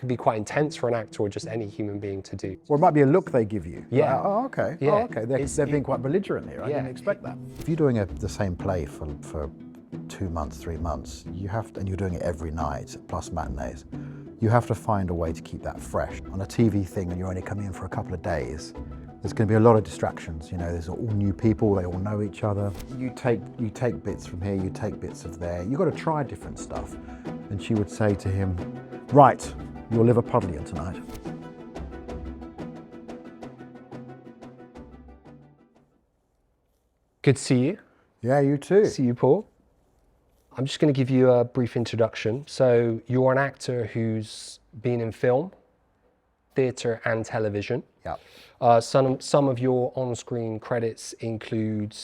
could be quite intense for an actor or just any human being to do. Or it might be a look they give you. Yeah. Like, oh, okay. Yeah. Oh, okay. They're being quite belligerent here. I Yeah. didn't expect that. If you're doing the same play for 2 months, 3 months, and you're doing it every night, plus matinees, you have to find a way to keep that fresh. On a TV thing, when you're only coming in for a couple of days, there's going to be a lot of distractions. You know, there's all new people, they all know each other. You take bits from here, you take bits of there. You've got to try different stuff. And she would say to him, right, you're Liverpudlian tonight. Good to see you. Yeah, you too. See you, Paul. I'm just going to give you a brief introduction. So you're an actor who's been in film, theatre and television. Yeah. Some of your on-screen credits include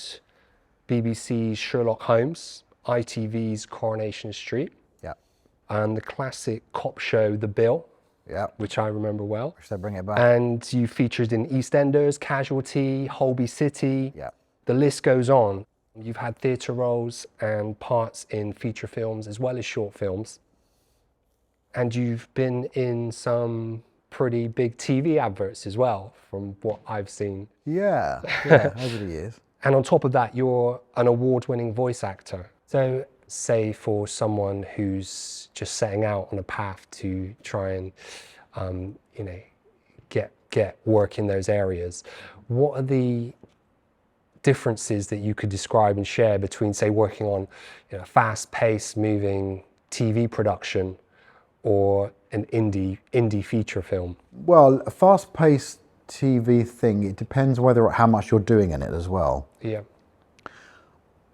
BBC's Sherlock Holmes, ITV's Coronation Street, Yeah. and the classic cop show The Bill, Yeah. which I remember well. Wish they'd bring it back. And you featured in EastEnders, Casualty, Holby City. Yeah. The list goes on. You've had theatre roles and parts in feature films as well as short films. And you've been in some pretty big TV adverts as well, from what I've seen. Yeah, over the years. And on top of that, you're an award-winning voice actor. So say for someone who's just setting out on a path to try and, get work in those areas, what are the differences that you could describe and share between, say, working on fast-paced, moving TV production or an indie feature film? Well, a fast-paced TV thing, it depends how much you're doing in it as well. Yeah.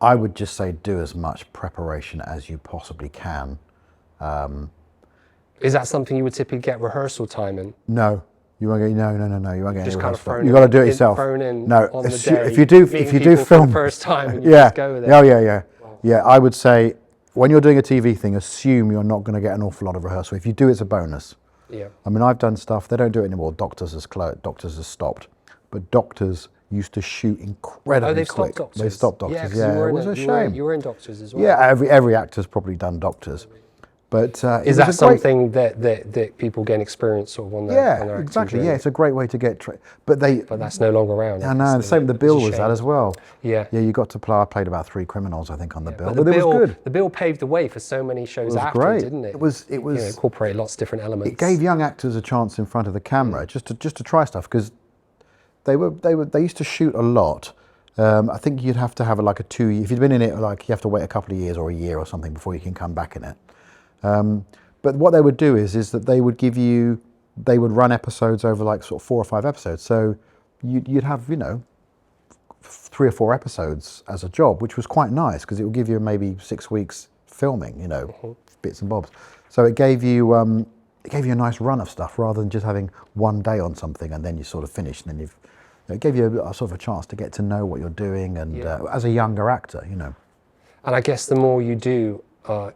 I would just say do as much preparation as you possibly can. Is that something you would typically get rehearsal time in? No. You won't get you won't get Just any kind of rehearsal. You got to do it yourself. Thrown in No, on the day, if you do meeting film for the first time, and you yeah, just go with it. yeah. Yeah, I would say when you're doing a TV thing, assume you're not going to get an awful lot of rehearsal. If you do, it's a bonus. Yeah. I mean, I've done stuff. They don't do it anymore. Doctors has stopped, but Doctors used to shoot incredibly they've quick. stopped Doctors. They stopped Doctors. Yeah, Yeah, it was a shame. You were in Doctors as well. Yeah, every actor's probably done Doctors. But is that something that people gain experience sort of on their on their acting exactly. journey? Yeah, it's a great way to get. But that's no longer around. I know. The same. The Bill was that as well. Yeah. Yeah, you got to play. I played about 3 criminals, I think, on the Bill. But it was good. The Bill paved the way for so many shows after, great. didn't it? It was. Incorporate lots of different elements. It gave young actors a chance in front of the camera just to try stuff, because they used to shoot a lot. I think you'd have to have like a 2 year. If you'd been in it, like you have to wait a couple of years or a year or something before you can come back in it. But what they would do is that they would run episodes over like sort of 4 or 5 episodes. So you'd have 3 or 4 episodes as a job, which was quite nice because it would give you maybe 6 weeks filming, bits and bobs. So it gave you a nice run of stuff rather than just having one day on something and then you sort of finished and then it gave you a sort of a chance to get to know what you're doing and as a younger actor, And I guess the more you do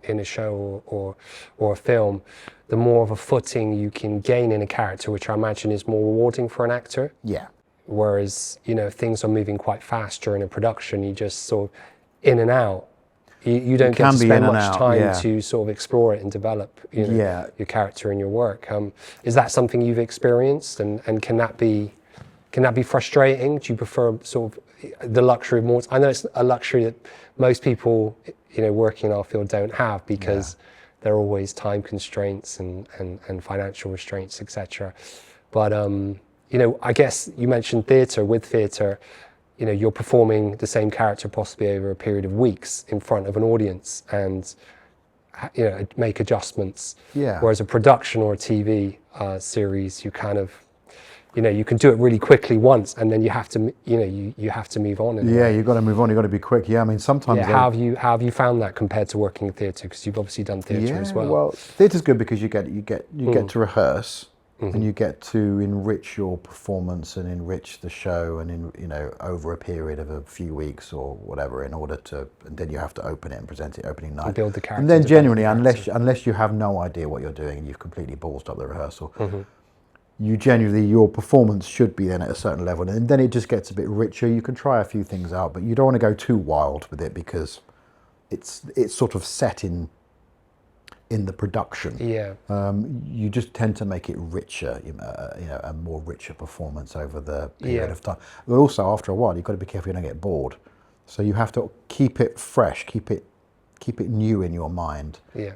in a show or a film, the more of a footing you can gain in a character, which I imagine is more rewarding for an actor. Yeah. Whereas, if things are moving quite fast during a production, you just sort of in and out. You don't get to spend much time to sort of explore it and develop your character and your work. Is that something you've experienced, and can that be frustrating? Do you prefer sort of the luxury of more? I know it's a luxury that most people working in our field don't have, because there are always time constraints and financial restraints, etc. But I guess you mentioned theatre. With theatre, you're performing the same character possibly over a period of weeks in front of an audience, and make adjustments. Yeah. Whereas a production or a TV series, you kind of you can do it really quickly once, and then you have to you have to move on. You've got to move on. You've got to be quick. Yeah, I mean sometimes. Yeah, how have you found that compared to working in theatre? Because you've obviously done theatre as well. Well, theatre's good because you get to rehearse, and you get to enrich your performance and enrich the show, and over a period of a few weeks or whatever, in order to, and then you have to open it and present it opening night. And build the character. And then generally, unless you have no idea what you're doing and you've completely ballsed up the rehearsal. Your performance should be then at a certain level, and then it just gets a bit richer. You can try a few things out, but you don't want to go too wild with it, because it's sort of set in in the production. Yeah. You just tend to make it richer, a more richer performance over the period of time. But also, after a while, you've got to be careful you don't get bored. So you have to keep it fresh, keep it new in your mind. Yeah.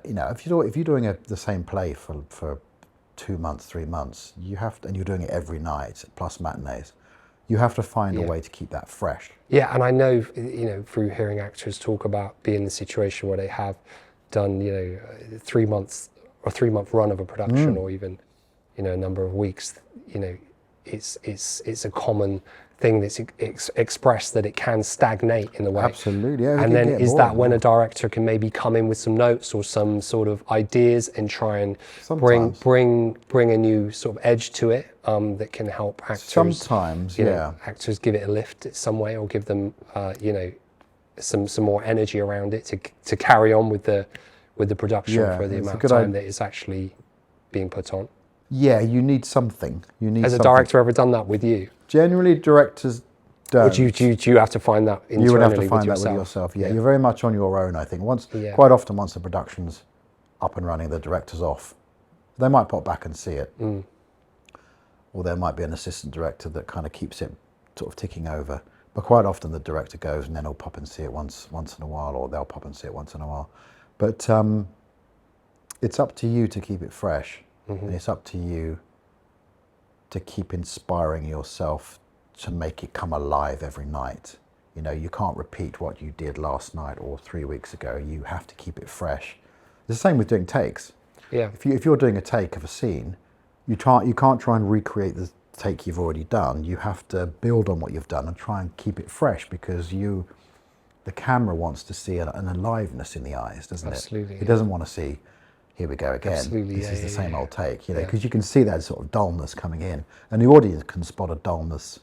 If you're doing the same play for 2 months, 3 months, and you're doing it every night plus matinees, you have to find a way to keep that fresh. Yeah, and I know, through hearing actors talk about being in the situation where they have done, 3 months or 3-month run of a production, or even, a number of weeks, it's a common thing that's expressed that it can stagnate in a way. Absolutely, yeah. And then is that when a director can maybe come in with some notes or some sort of ideas and try and bring a new sort of edge to it, that can help actors. Sometimes, actors give it a lift some way, or give them, some more energy around it to carry on with the production for the amount of time that is actually being put on. Yeah, you need something. Has a director ever done that with you? Generally, directors don't. Or do you have to find that internally? You would have to find with that with yourself. Yeah, you're very much on your own, I think. Quite often, once the production's up and running, the director's off. They might pop back and see it, or there might be an assistant director that kind of keeps it sort of ticking over. But quite often, the director goes, and then he'll pop and see it once in a while, or they'll pop and see it once in a while. But it's up to you to keep it fresh, and it's up to you to keep inspiring yourself to make it come alive every night. You can't repeat what you did last night or 3 weeks ago. You have to keep it fresh. It's the same with doing takes. Yeah. If you're doing a take of a scene, you can't try and recreate the take you've already done. You have to build on what you've done and try and keep it fresh, because the camera wants to see an aliveness in the eyes, doesn't it? Absolutely. It doesn't want to see, here we go again. Absolutely, this is the same old take, because you can see that sort of dullness coming in, and the audience can spot a dullness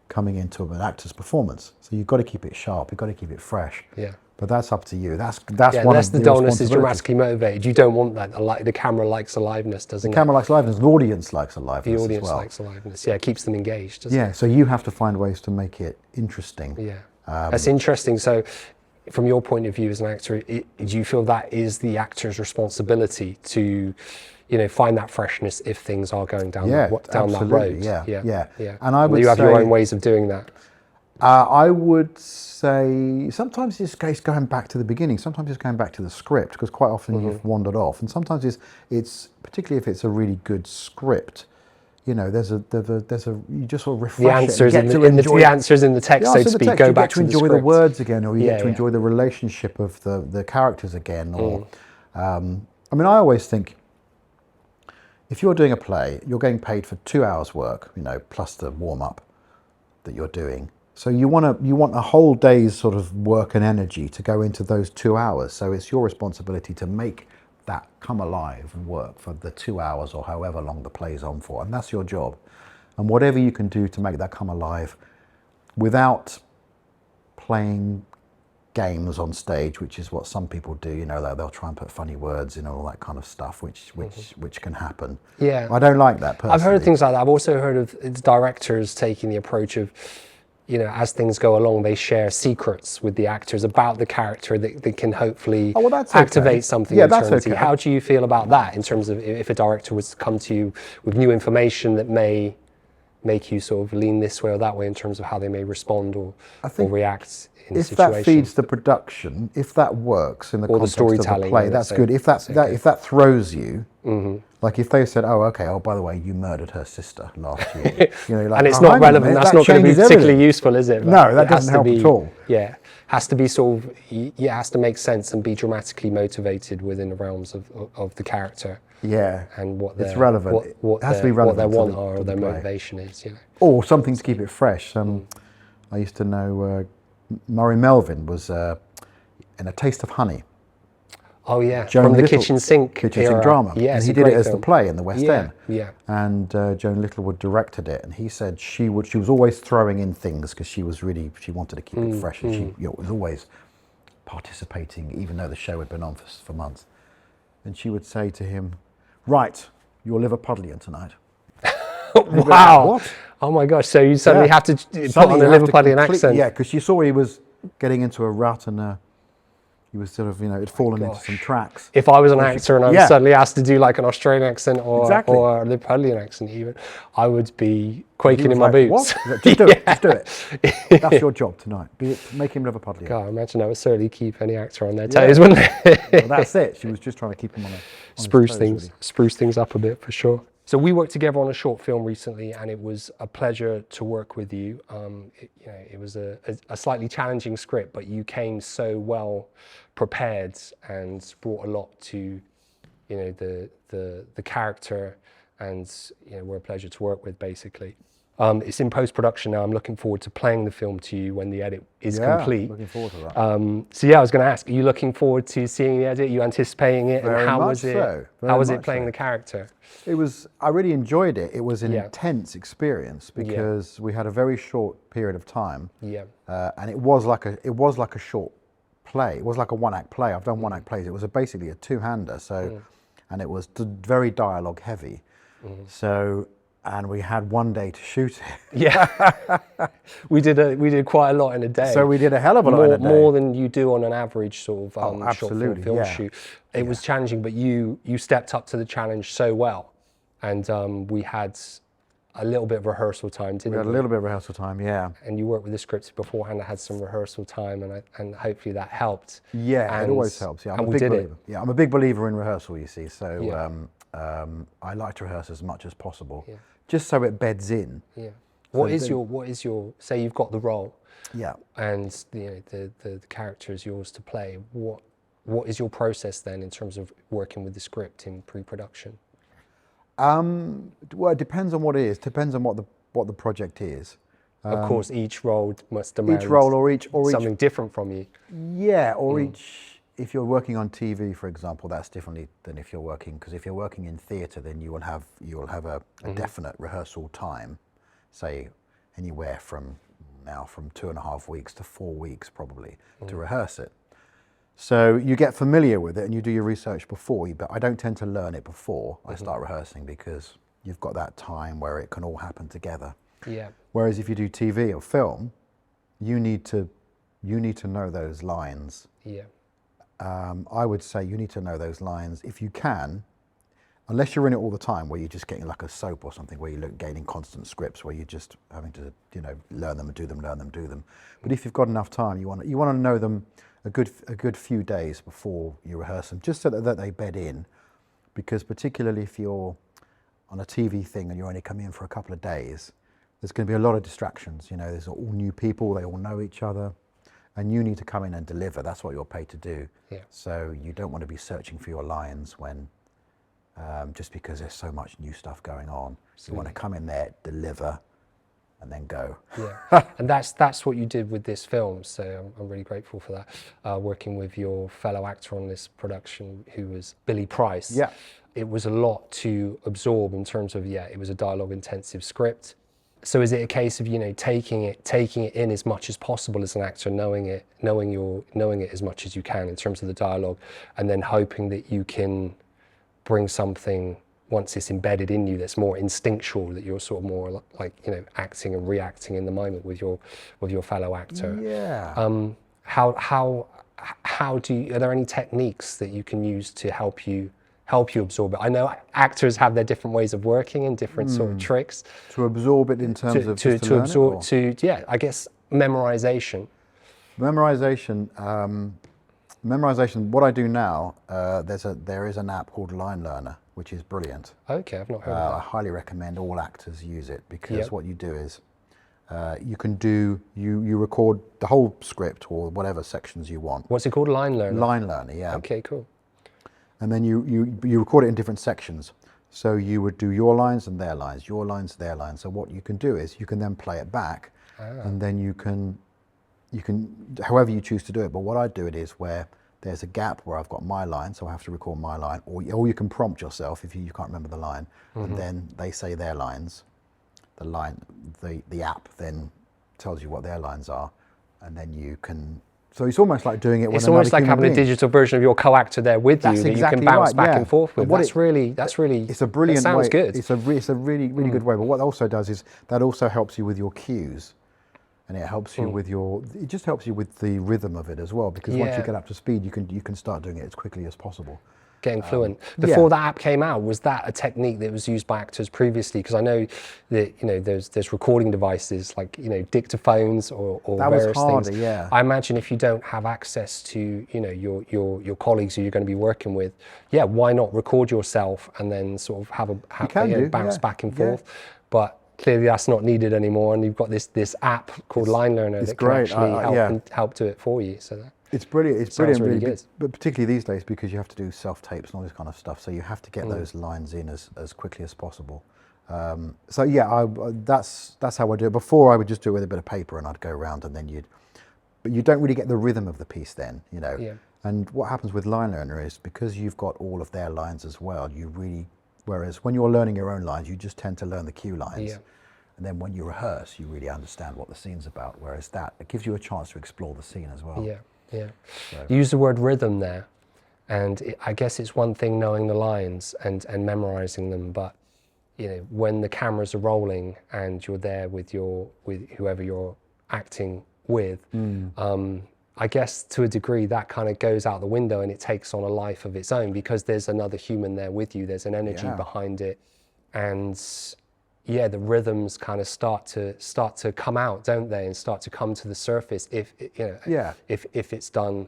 coming into an actor's performance. So you've got to keep it sharp, you've got to keep it fresh. Yeah. But that's up to you. That's one unless of the dullness is dramatically motivated. You don't want that. The camera likes aliveness, doesn't it? The camera likes aliveness. The audience likes aliveness. The audience as well. likes aliveness. Yeah, it keeps them engaged, doesn't it? Yeah, so you have to find ways to make it interesting. Yeah, that's interesting. So, from your point of view as an actor, do you feel that is the actor's responsibility to, find that freshness if things are going down that road? Yeah. And I would you have your own ways of doing that. I would say sometimes it's going back to the beginning. Sometimes it's going back to the script, because quite often you've wandered off. And sometimes it's particularly if it's a really good script. There's a you just sort of refresh the answers it. The answers in the text, so to speak, go back to the script. You get to enjoy the words again, or you get to enjoy the relationship of the characters again. Or I always think, if you're doing a play, you're getting paid for 2 hours work, plus the warm up that you're doing. So you want a whole day's sort of work and energy to go into those 2 hours. So it's your responsibility to make that come alive and work for the 2 hours or however long the play's on for. And that's your job. And whatever you can do to make that come alive without playing games on stage, which is what some people do, they'll try and put funny words in, all that kind of stuff, which can happen. Yeah. I don't like that personally. I've heard of things like that. I've also heard of directors taking the approach of, as things go along, they share secrets with the actors about the character that can hopefully activate something internally. How do you feel about that, in terms of if a director was to come to you with new information that may make you sort of lean this way or that way in terms of how they may respond or react in the situation? If that feeds the production, if that works in the context of the play, that's good. If that throws you, like if they said, by the way, you murdered her sister last year, and it's not relevant, that's not going to be particularly useful, is it? No, that doesn't help at all. Yeah, has to be sort of, it has to make sense and be dramatically motivated within the realms of the character. Yeah, and what it's relevant. What it has to be relevant. What their want are, or their motivation is, or something to keep it fresh. I used to know Murray Melvin was in A Taste of Honey. Oh yeah, from the kitchen sink drama. Yeah, and he did it as the play in the West End. Yeah. And Joan Littlewood directed it, and he said she was always throwing in things because she wanted to keep it fresh, and she was always participating, even though the show had been on for months. And she would say to him, "Right, you're Liverpudlian tonight." Wow! What? Oh my gosh! So you suddenly have to put on a Liverpudlian accent. Yeah, because she saw he was getting into a rut, and You were sort of, it'd fallen into some tracks. If I was an actor and I was suddenly asked to do like an Australian accent or a Liverpudlian accent even, I would be quaking in my boots. What? Just do it, just do it. That's your job tonight. Make him Liverpudlian. God, I imagine that would certainly keep any actor on their toes, wouldn't it? Well, that's it. She was just trying to keep him on spruce things up a bit for sure. So we worked together on a short film recently, and it was a pleasure to work with you. It was a slightly challenging script, but you came so well prepared and brought a lot to, the character, and we're a pleasure to work with, basically. It's in post-production now. I'm looking forward to playing the film to you when the edit is complete. Looking forward to that. I was going to ask, are you looking forward to seeing the edit? Are you anticipating it? Very and how much was it? So. How was it playing the character? I really enjoyed it. It was an intense experience because we had a very short period of time. Yeah. And it was like a short play. It was like a one-act play. I've done one-act plays. It was basically a two-hander. So, and it was very dialogue heavy. So. And we had one day to shoot it. Yeah, we did quite a lot in a day. So we did a hell of a lot in a day. More than you do on an average sort of short film shoot. It was challenging, but you stepped up to the challenge so well. And we had a little bit of rehearsal time, didn't we? We had a little bit of rehearsal time, yeah. And you worked with the scripts beforehand. I had some rehearsal time, and hopefully that helped. Yeah, it always helps. Yeah, I'm a big believer. Yeah, I'm a big believer in rehearsal, you see. So I like to rehearse as much as possible. Yeah. Just so it beds in. Yeah. What is your say you've got the role? Yeah. And the character is yours to play. What is your process then in terms of working with the script in pre-production? Well, it depends on what it is. Depends on what the project is. Of course, each role must demand something different from you. Yeah, or each. If you're working on TV, for example, that's differently than if you're working, because if you're working in theatre, then you will have a definite rehearsal time, say anywhere from 2.5 weeks to 4 weeks probably to rehearse it. So you get familiar with it and you do your research before, but I don't tend to learn it before I start rehearsing, because you've got that time where it can all happen together. Yeah. Whereas if you do TV or film, you need to know those lines. Yeah. I would say you need to know those lines if you can, unless you're in it all the time, where you're just getting like a soap or something, where you're gaining constant scripts, where you're just having to learn them and do them, learn them, do them. But if you've got enough time, you want to know them a good few days before you rehearse them, just so that they bed in. Because particularly if you're on a TV thing and you're only coming in for a couple of days, there's going to be a lot of distractions. There's all new people, they all know each other. And you need to come in and deliver. That's what you're paid to do. Yeah. So you don't want to be searching for your lines when, just because there's so much new stuff going on. Absolutely. You want to come in there, deliver, and then go. Yeah, and that's what you did with this film. So I'm really grateful for that. Working with your fellow actor on this production, who was Billy Price. Yeah, it was a lot to absorb in terms of it was a dialogue-intensive script. So is it a case of taking it in as much as possible as an actor, knowing it as much as you can in terms of the dialogue, and then hoping that you can bring something once it's embedded in you that's more instinctual, that you're sort of more like acting and reacting in the moment with your fellow actor. Yeah. Are there any techniques that you can use to help you absorb it? I know actors have their different ways of working and different sort of tricks. To absorb it in terms of I guess memorization. Memorization. What I do now, there is an app called Line Learner, which is brilliant. Okay, I've not heard of that. I highly recommend all actors use it, because what you do is you record the whole script or whatever sections you want. What's it called? Line Learner. Line Learner, yeah. Okay, cool. And then you record it in different sections. So you would do your lines and their lines, your lines, their lines. So what you can do is you can then play it back, and then you can, however you choose to do it. But what I do it is where there's a gap where I've got my line, so I have to record my line, or you can prompt yourself if you can't remember the line, and then they say their lines. The app then tells you what their lines are, and then you can. So it's almost like doing it with another human being. It's almost like having a digital version of your co-actor there with you that you can bounce back and forth with. That's really. It's a brilliant way. Sounds good. It's a really good way. But what it also does is that also helps you with your cues, and it helps you with it just helps you with the rhythm of it as well, because once you get up to speed, you can start doing it as quickly as possible. Getting fluent. Before that app came out, was that a technique that was used by actors previously? Because I know that, you know, there's recording devices like, you know, dictaphones or that various was harder, things. Yeah. I imagine if you don't have access to, you know, your colleagues who you're going to be working with, why not record yourself and then sort of bounce back and forth? But clearly that's not needed anymore, and you've got this app called Line Learner that can actually help do it for you. So it's brilliant. It's brilliant, really good. But particularly these days, because you have to do self-tapes and all this kind of stuff, so you have to get those lines in as quickly as possible. So yeah, that's how I do it. Before I would just do it with a bit of paper, and I'd go around, and then but you don't really get the rhythm of the piece then, you know. Yeah. And what happens with Line Learner is, because you've got all of their lines as well, whereas when you're learning your own lines, you just tend to learn the cue lines. Yeah. And then when you rehearse, you really understand what the scene's about, whereas it gives you a chance to explore the scene as well. Yeah. So. You use the word rhythm there, and I guess it's one thing knowing the lines and memorizing them, but you know, when the cameras are rolling and you're there with whoever you're acting with, I guess to a degree that kind of goes out the window, and it takes on a life of its own, because there's another human there with you. There's an energy behind it, and the rhythms kind of start to come out, don't they, and start to come to the surface if it's done,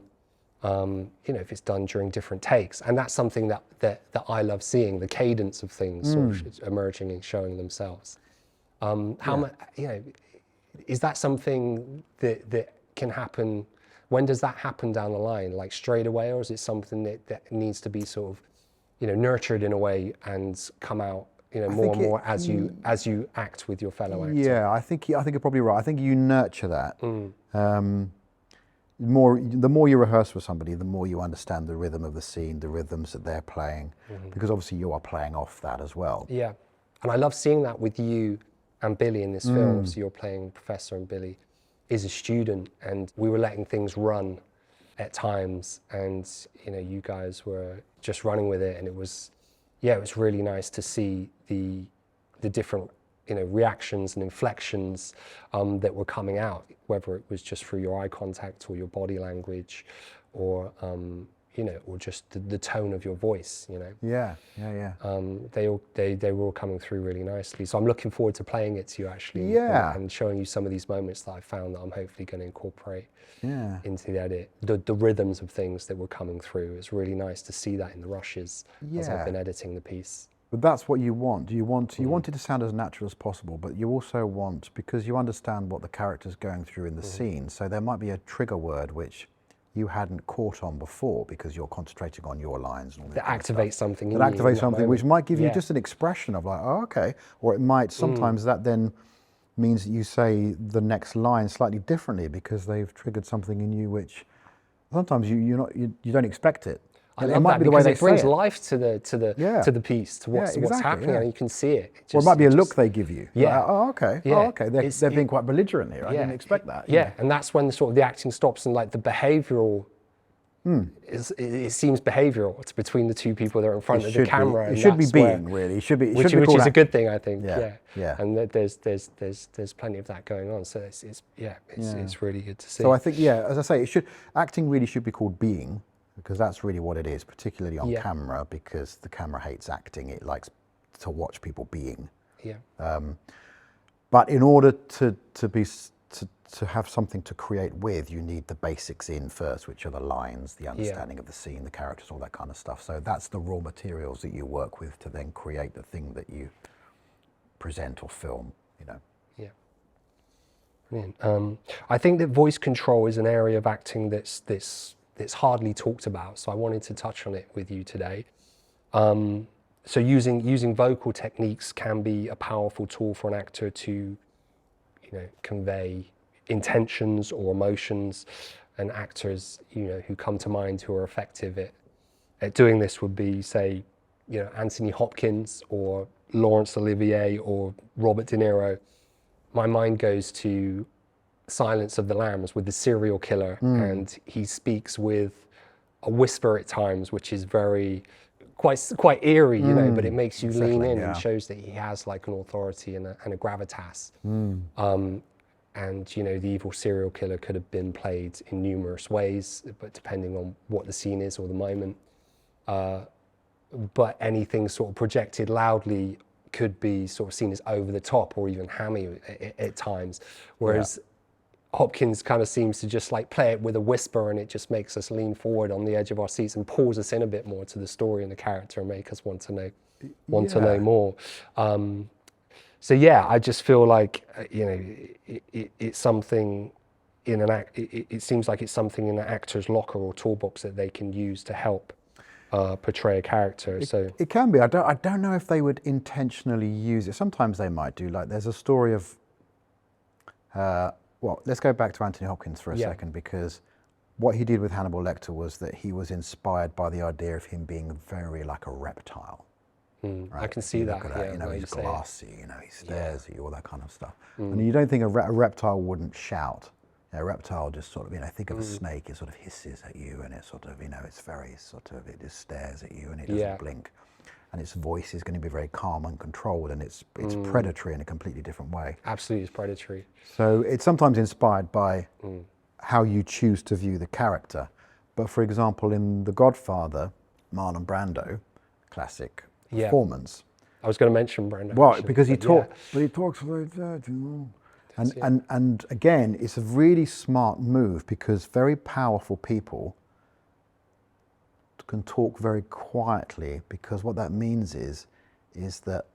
if it's done during different takes. And that's something that I love seeing, the cadence of things sort of emerging and showing themselves. How much, is that something that can happen? When does that happen down the line, like straight away, or is it something that needs to be sort of, nurtured in a way and come out, more and more as you act with your fellow actor? Yeah, I think you're probably right. I think you nurture that. The more you rehearse with somebody, the more you understand the rhythm of the scene, the rhythms that they're playing, because obviously you are playing off that as well. Yeah, and I love seeing that with you and Billy in this film. So you're playing Professor, and Billy is a student, and we were letting things run at times, and you guys were just running with it, and it was really nice to see the different reactions and inflections that were coming out, whether it was just through your eye contact or your body language, or or just the tone of your voice. Yeah. They were all coming through really nicely. So I'm looking forward to playing it to you actually, and showing you some of these moments that I found that I'm hopefully going to incorporate into the edit. The rhythms of things that were coming through. It's really nice to see that in the rushes as I've been editing the piece. But that's what you want. You want it to sound as natural as possible, but you also want, because you understand what the character's going through in the scene, so there might be a trigger word which you hadn't caught on before because you're concentrating on your lines. And all that activates something. That activates something which might give you just an expression of like, oh, okay. Or it might, sometimes that then means that you say the next line slightly differently because they've triggered something in you which sometimes you don't expect it. I love that because it brings life to the piece, to what's happening, and you can see it. Or it might be a look they give you. Yeah. Like, oh, okay. Yeah. Oh, okay. They're being quite belligerent here. I didn't expect that. Yeah, and that's when the acting stops, and like the behavioural, it seems behavioral. It's between the two people that are in front of the camera. It should be being, really. It should be. Which is a good thing, I think. Yeah. And there's plenty of that going on. So it's really good to see. So I think, as I say, acting really should be called being, because that's really what it is, particularly on camera, because the camera hates acting. It likes to watch people being. Yeah. But in order to have something to create with, you need the basics in first, which are the lines, the understanding of the scene, the characters, all that kind of stuff. So that's the raw materials that you work with to then create the thing that you present or film, Yeah. Brilliant. I think that voice control is an area of acting that's hardly talked about, so I wanted to touch on it with you today. So using vocal techniques can be a powerful tool for an actor to, convey intentions or emotions. And actors, who come to mind who are effective at doing this would be, say, Anthony Hopkins or Laurence Olivier or Robert De Niro. My mind goes to Silence of the Lambs with the serial killer, and he speaks with a whisper at times, which is quite eerie, but it makes you lean in and shows that he has like an authority and a gravitas. and, you know, the evil serial killer could have been played in numerous ways, but depending on what the scene is or the moment. But anything sort of projected loudly could be sort of seen as over the top or even hammy at times. Whereas Hopkins kind of seems to just like play it with a whisper, and it just makes us lean forward on the edge of our seats and pulls us in a bit more to the story and the character and make us want to know more. So yeah, I just feel like, you know, it's something in an act. It seems like it's something in an actor's locker or toolbox that they can use to help portray a character. It can be. I don't know if they would intentionally use it. Sometimes they might do. Like there's a story of. Well, let's go back to Anthony Hopkins for a second, because what he did with Hannibal Lecter was that he was inspired by the idea of him being very like a reptile. Right? I can see that. Yeah, you know, he's glassy, you know, he stares at you, all that kind of stuff. And you don't think a reptile wouldn't shout. You know, a reptile just sort of, you know, think of a snake, it sort of hisses at you, and it sort of, you know, it's very sort of, it just stares at you and it doesn't blink. And its voice is going to be very calm and controlled, and it's predatory in a completely different way. Absolutely, it's predatory. So it's sometimes inspired by how you choose to view the character. But for example, in The Godfather, Marlon Brando, classic performance. I was going to mention Brando. Well, because he talks like that, you know. And again, it's a really smart move, because very powerful people can talk very quietly, because what that means is that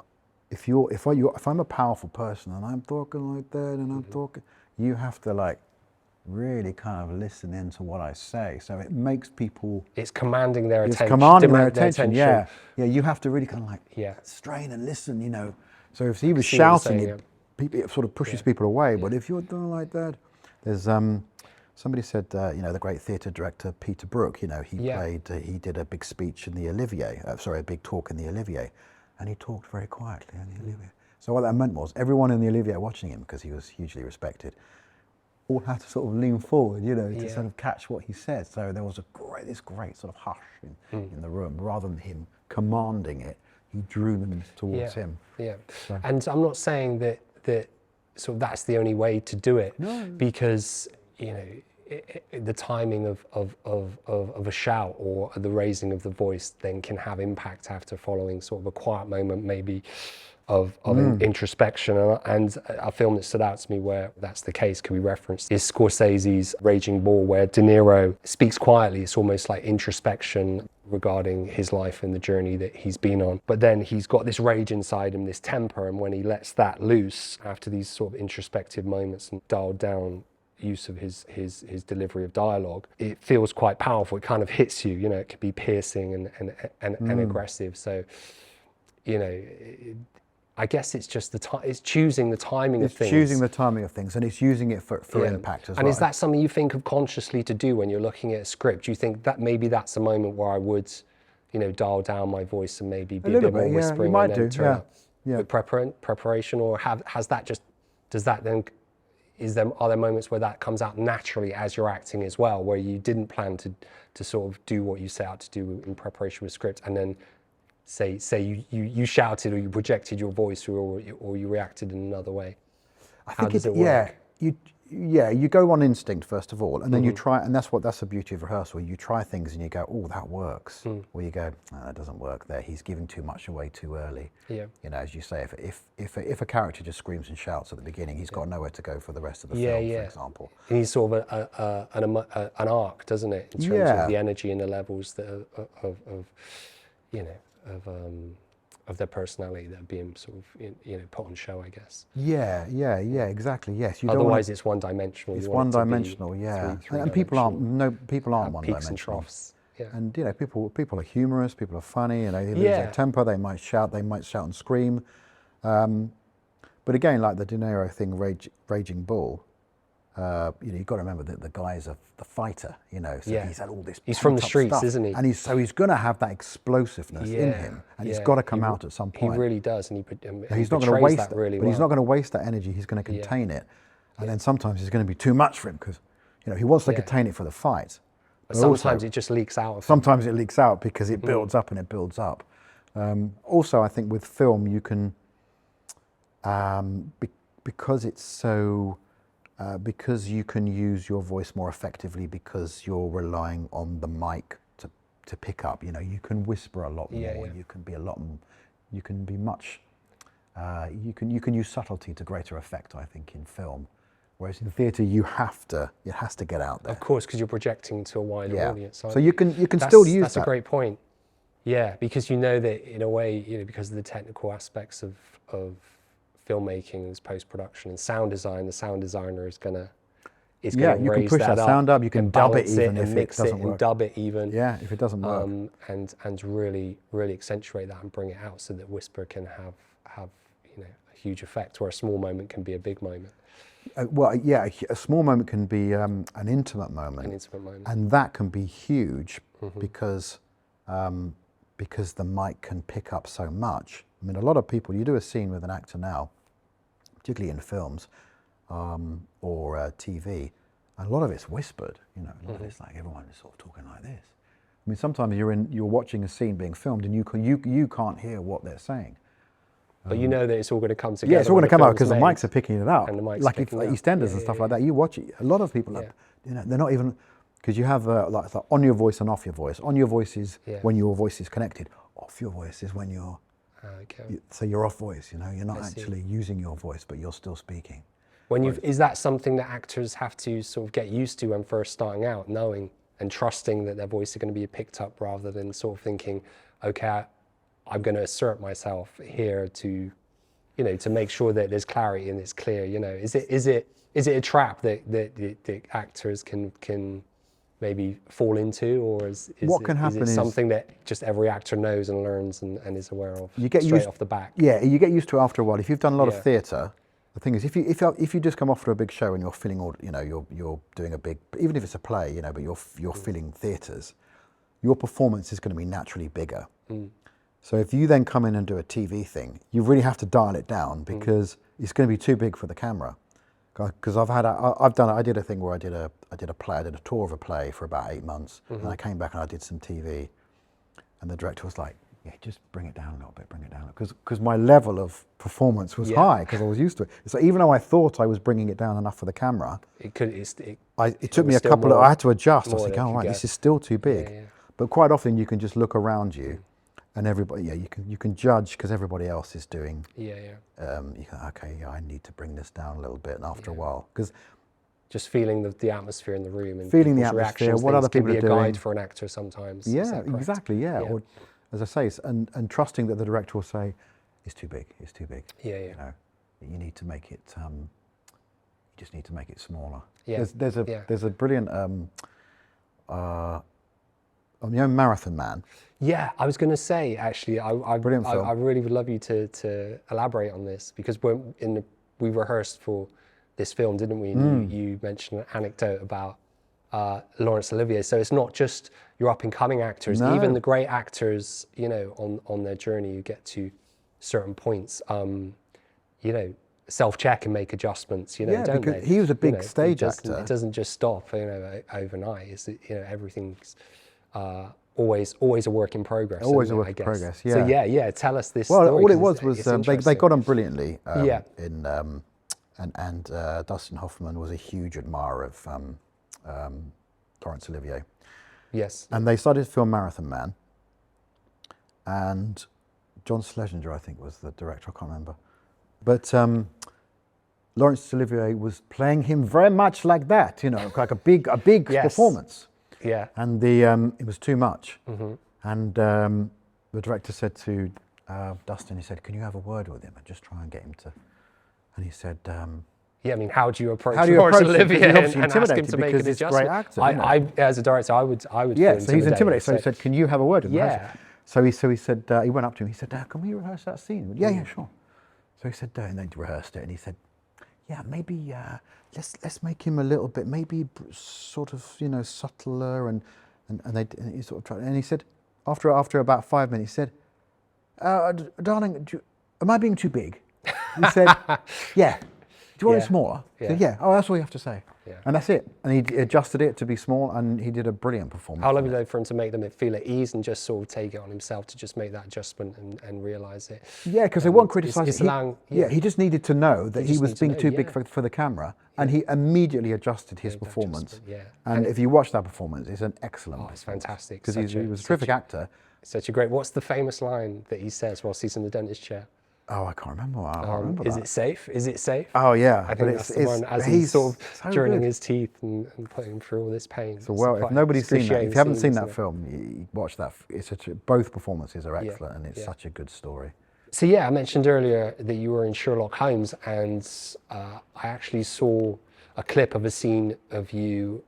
if I'm a powerful person and I'm talking like that and I'm talking, you have to like really kind of listen into what I say. So it makes people... It's commanding their attention. It's commanding their attention, yeah. Yeah, you have to really kind of like strain and listen, you know. So if he was shouting, it sort of pushes people away. But if you're doing like that, there's... somebody said, you know, the great theatre director Peter Brook, you know, he did a big speech in the Olivier, a big talk in the Olivier, and he talked very quietly in the Olivier. So what that meant was everyone in the Olivier watching him, because he was hugely respected, all had to sort of lean forward, you know, to sort of catch what he said. So there was this great sort of hush in the room. Rather than him commanding it, he drew them towards him. Yeah, so. And I'm not saying that sort of that's the only way to do it, because, you know, the timing of a shout or the raising of the voice then can have impact after following sort of a quiet moment, maybe of introspection. And a film that stood out to me where that's the case, can be referenced, is Scorsese's Raging Bull, where De Niro speaks quietly. It's almost like introspection regarding his life and the journey that he's been on. But then he's got this rage inside him, this temper, and when he lets that loose after these sort of introspective moments and dialed down use of his delivery of dialogue, it feels quite powerful. It kind of hits you, you know, it could be piercing and aggressive. So, you know, I guess it's just it's choosing the timing of things. It's choosing the timing of things, and it's using it for impact as well. And is that something you think of consciously to do when you're looking at a script? Do you think that maybe that's a moment where I would, you know, dial down my voice and maybe be a bit more whispering? You might do, with preparation, or are there moments where that comes out naturally as you're acting as well, where you didn't plan to sort of do what you set out to do in preparation with script, and then say you shouted or you projected your voice or you reacted in another way? How does it work? You go on instinct first of all, and then you try, and that's the beauty of rehearsal. You try things and you go, oh, that works, or you go, no, that doesn't work there. He's giving too much away too early. Yeah. You know, as you say, if a character just screams and shouts at the beginning, he's got nowhere to go for the rest of the film, for example. It needs sort of an arc, doesn't it, in terms of the energy and the levels that of their personality that are being sort of, you know, put on show, I guess. Yeah, exactly. Yes. Otherwise, it's one-dimensional. It's one-dimensional, and people aren't one-dimensional. Peaks and troughs. Yeah. And you know, people are humorous. People are funny. You know, they lose their temper. They might shout. And scream. But again, like the De Niro thing, Raging Bull. You know, you've got to remember that the guy's the fighter, you know, so he's had all this. He's from the streets, stuff, isn't he? And he's going to have that explosiveness in him, and it's got to come out at some point. He really does, and he's not going to waste that really well. But he's not going to waste that energy. He's going to contain it, and then sometimes it's going to be too much for him, because, you know, he wants to contain it for the fight. But sometimes it just leaks out. Sometimes it leaks out because it builds up and it builds up. Also, I think with film you can, because it's so because you can use your voice more effectively because you're relying on the mic to pick up. You know, you can whisper a lot more. You can be a lot. You can be much. You can use subtlety to greater effect, I think, in film. Whereas in theatre, it has to get out there. Of course, because you're projecting to a wider audience. So you can still use that. That's a great point. Yeah, because you know that in a way, you know, because of the technical aspects of filmmaking and post-production and sound design, the sound designer is going to you can push that sound up. You can dub it even if it doesn't work. And dub it even. Yeah, if it doesn't work. And really accentuate that and bring it out so that whisper can have you know, a huge effect, where a small moment can be a big moment. Well, yeah, a small moment can be an intimate moment. An intimate moment. And that can be huge because the mic can pick up so much. I mean, a lot of people, you do a scene with an actor now, particularly in films or TV, and a lot of it's whispered, you know, a lot of it's like everyone is sort of talking like this. I mean, sometimes you're watching a scene being filmed and you can't hear what they're saying. But you know that it's all going to come together. Yeah, it's all going to come out because the mics are picking it up. And the mics like EastEnders and stuff like that. You watch it. A lot of people, you know, they're not even, because you have like on your voice and off your voice. On your voice is when your voice is connected. Off your voice is when you're. So you're off voice. You know, you're not actually using your voice, but you're still speaking. Is that something that actors have to sort of get used to when first starting out, knowing and trusting that their voice is going to be picked up, rather than sort of thinking, okay, I'm going to assert myself here to, you know, to make sure that there's clarity and it's clear. You know, is it a trap that actors can maybe fall into, or is it something that just every actor knows and learns and is aware of straight off the back? Yeah, you get used to it after a while. If you've done a lot of theatre, the thing is, if you just come off to a big show and you're filling all, you know, you're doing a big, even if it's a play, you know, but you're filling theatres, your performance is going to be naturally bigger. So if you then come in and do a TV thing, you really have to dial it down because it's going to be too big for the camera. Because I did a thing where I did a tour of a play for about 8 months, and I came back and I did some TV, and the director was like, "Yeah, just bring it down a little bit, bring it down," because my level of performance was high because I was used to it. So even though I thought I was bringing it down enough for the camera, it took me a couple of. I had to adjust. I was like, "Oh, right, this is still too big." Yeah. But quite often you can just look around you. And everybody, you can judge because everybody else is doing. You go, okay, I need to bring this down a little bit. And after a while, because just feeling the atmosphere in the room and feeling the atmosphere, what other people are doing, can be a guide for an actor sometimes. Yeah, exactly. Yeah. Or, as I say, and trusting that the director will say, "It's too big. It's too big." You know, you need to make it. You just need to make it smaller. Yeah. There's a brilliant. Marathon Man. Yeah, I was going to say, actually, I really would love you to elaborate on this, because we rehearsed for this film, didn't we? You mentioned an anecdote about Laurence Olivier. So it's not just your up-and-coming actors, even the great actors, you know, on their journey, you get to certain points, you know, self-check and make adjustments, you know, don't they? He was a big stage actor. It doesn't just stop, you know, overnight. It's, you know, everything's always a work in progress. Always a work in progress. Yeah. So tell us this. Well, story, all it was they got on brilliantly. And Dustin Hoffman was a huge admirer of Laurence Olivier. Yes. And they started to film Marathon Man. And John Schlesinger, I think, was the director. I can't remember. But Laurence Olivier was playing him very much like that, you know, like a big performance. Yeah. And it was too much. And the director said to Dustin, he said, "Can you have a word with him and just try and get him to..." And he said, yeah, I mean, how do you approach Laurence Olivier and ask him to make an adjustment? Great actor, I, as a director, I would yeah, so he's intimidated. So he said, "Can you have a word with him?" Yeah. So he said, he went up to him, he said, "Can we rehearse that scene?" Went, yeah, sure. So he said, and they rehearsed it, and he said, "Yeah, maybe let's make him a little bit, maybe sort of, you know, subtler," and he sort of tried, and he said, after about 5 minutes, he said, "Darling, am I being too big?" He said, "Yeah. Do you want it smaller?" He said, "Yeah." "Oh, that's all you have to say." And that's it. And he adjusted it to be small, and he did a brilliant performance. How lovely though for him to make them feel at ease and just sort of take it on himself to just make that adjustment and realise it. Yeah, because they weren't criticising. He just needed to know that he was being too big for the camera, and he immediately adjusted his performance. And if you watch that performance, it's an excellent performance. It's fantastic. Because he was a terrific actor. Such a great. What's the famous line that he says whilst he's in the dentist chair? Oh, I can't remember. I can't remember Is it safe? Is it safe? Oh yeah, I think that's the one as he's sort of so drilling his teeth and putting through all this pain. So well, if nobody's seen that, if you haven't seen that film, you watch that. Both performances are excellent, and it's such a good story. So yeah, I mentioned earlier that you were in Sherlock Holmes, and I actually saw a clip of a scene of you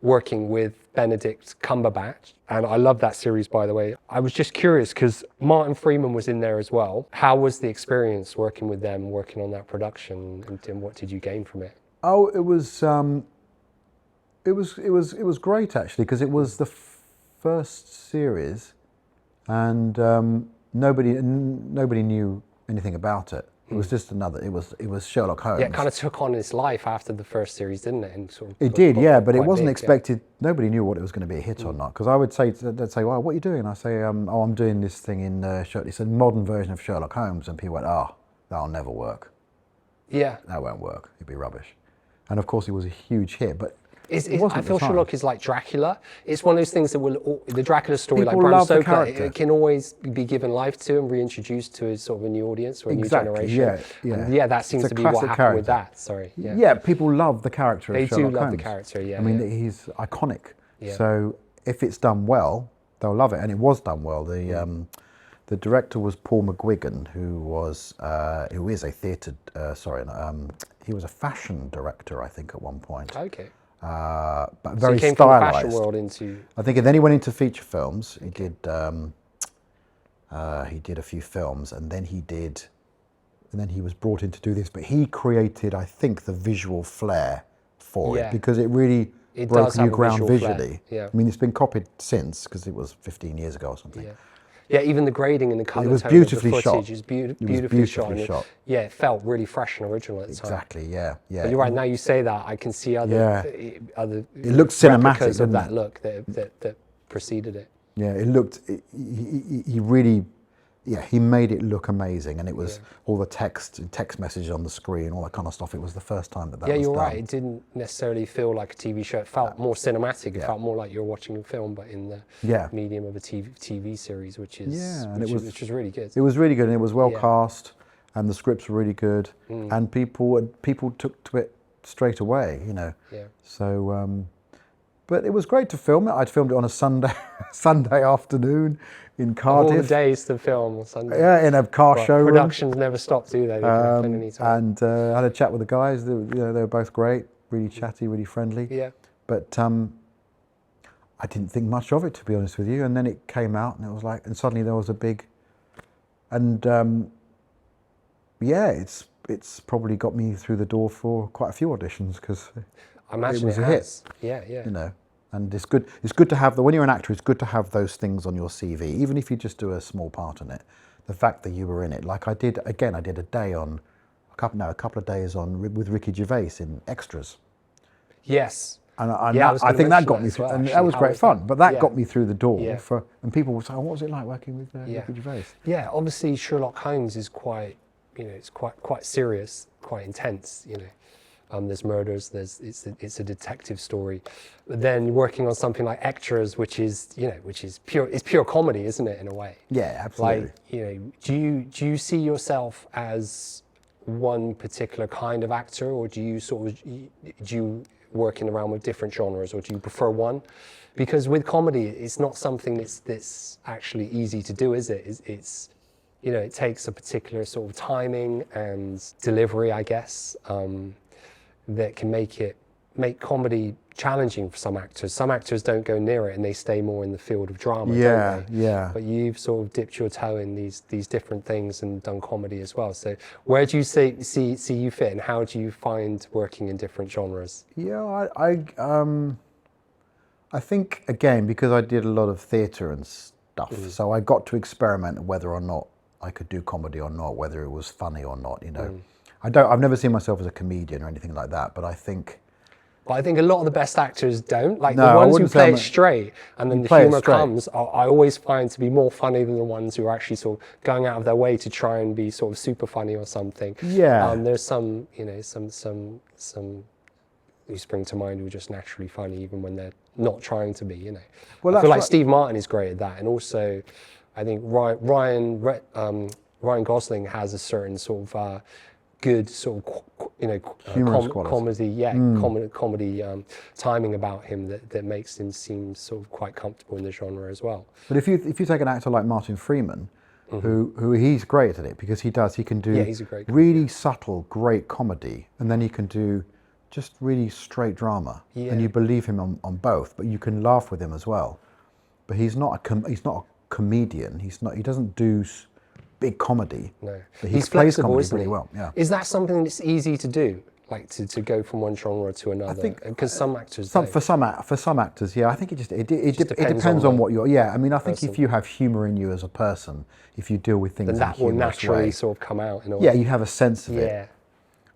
working with Benedict Cumberbatch, and I love that series, by the way. I was just curious because Martin Freeman was in there as well. How was the experience working with them, working on that production, and what did you gain from it? Oh, it was great actually, because it was the first series, and nobody knew anything about it. It was just another. It was Sherlock Holmes. Yeah, it kind of took on its life after the first series, didn't it? And sort of it did, yeah, but it wasn't expected. Nobody knew what it was going to be a hit or not. Because I would say, they'd say, "Well, what are you doing?" I say, "Oh, I'm doing this thing in Sherlock. It's a modern version of Sherlock Holmes." And people went, "Oh, that'll never work. Yeah, that won't work. It'd be rubbish." And of course, it was a huge hit, but. I feel Sherlock is like Dracula. It's one of those things that the Dracula story, like Bram Stoker, it can always be given life to and reintroduced to a sort of a new audience or a new generation. Yeah, that seems to be what happened with that. Sorry. Yeah, people love the character of Sherlock Holmes. They do love the character, yeah. I mean, he's iconic. Yeah. So if it's done well, they'll love it, and it was done well. The director was Paul McGuigan, who is a theatre. He was a fashion director, I think, at one point. Okay. But very so he came stylized. From the fashion world into. I think, and then he went into feature films. He did a few films, and then he was brought in to do this. But he created, I think, the visual flair for it, because it really broke new ground visually. Yeah. I mean, it's been copied since, because it was 15 years ago or something. Yeah. Yeah, even the grading and the colour. It was beautifully shot. It was beautifully shot. Yeah, it felt really fresh and original at the time. Exactly. Yeah. But you're right. Now you say that, I can see other. It looked cinematic, because of didn't that it? Look that preceded it. Yeah, it looked. He really. Yeah, he made it look amazing, and it was all the text messages on the screen, all that kind of stuff. It was the first time that was done. Yeah, you're right. It didn't necessarily feel like a TV show. It felt more cinematic. It felt more like you're watching a film, but in the medium of a TV series, which was really good. It was really good, and it was well cast, and the scripts were really good, and people took to it straight away. You know. Yeah. So. But it was great to film it. I'd filmed it on a Sunday afternoon in Cardiff. All the days to film on Sunday. Yeah, in a car showroom. Productions never stop, do they? And I had a chat with the guys. They were both great, really chatty, really friendly. Yeah. But I didn't think much of it, to be honest with you. And then it came out, and it was like, and suddenly there was a big, and it's probably got me through the door for quite a few auditions, because. I imagine it was a hit. Yeah. You know, and it's good. It's good to have when you're an actor. It's good to have those things on your CV, even if you just do a small part in it. The fact that you were in it, like I did a day on, a couple of days on with Ricky Gervais in Extras. Yes. And I think that got me through, and that was great fun. But that got me through the door and people would say, "Oh, what was it like working with Ricky Gervais?" Yeah, obviously Sherlock Holmes is quite, it's quite serious, quite intense, There's murders. It's a detective story. But then working on something like Extras, which is pure comedy, isn't it, in a way? Yeah, absolutely. Like, do you see yourself as one particular kind of actor, or do you working around with different genres, or do you prefer one? Because with comedy, it's not something that's actually easy to do, is it? It's it takes a particular sort of timing and delivery, I guess. That can make comedy challenging for some actors. Some actors don't go near it and they stay more in the field of drama, don't they? Yeah. But you've sort of dipped your toe in these different things and done comedy as well. So where do you see you fit, and how do you find working in different genres? Yeah, I think, again, because I did a lot of theatre and stuff, so I got to experiment whether or not I could do comedy or not, whether it was funny or not, I've never seen myself as a comedian or anything like that, but I think a lot of the best actors don't. Like No, the I ones who wouldn't say play I'm it straight and then the play it humour straight. comes, I always find to be more funny than the ones who are actually sort of going out of their way to try and be sort of super funny or something. Yeah. There's some, you know, some who spring to mind who are just naturally funny even when they're not trying to be, you know. Well, I feel like right. Steve Martin is great at that, and also I think Ryan Gosling has a certain sort of good sort of, you know, comedy timing about him that makes him seem sort of quite comfortable in the genre as well. But if you take an actor like Martin Freeman, who he's great at it because he can do he's a great really subtle, great comedy, and then he can do just really straight drama, and you believe him on both, but you can laugh with him as well. But he's not a comedian. He doesn't do big comedy. No, but he's plays flexible, comedy isn't really he? well. Yeah. Is that something that's easy to do, like to go from one genre to another? I think because some actors for some actors, yeah. I think it depends on what you're. Yeah, I mean, I think if you have humour in you as a person, if you deal with things then in that a will humorous naturally way, sort of come out in a way. yeah, you have a sense of it. Yeah.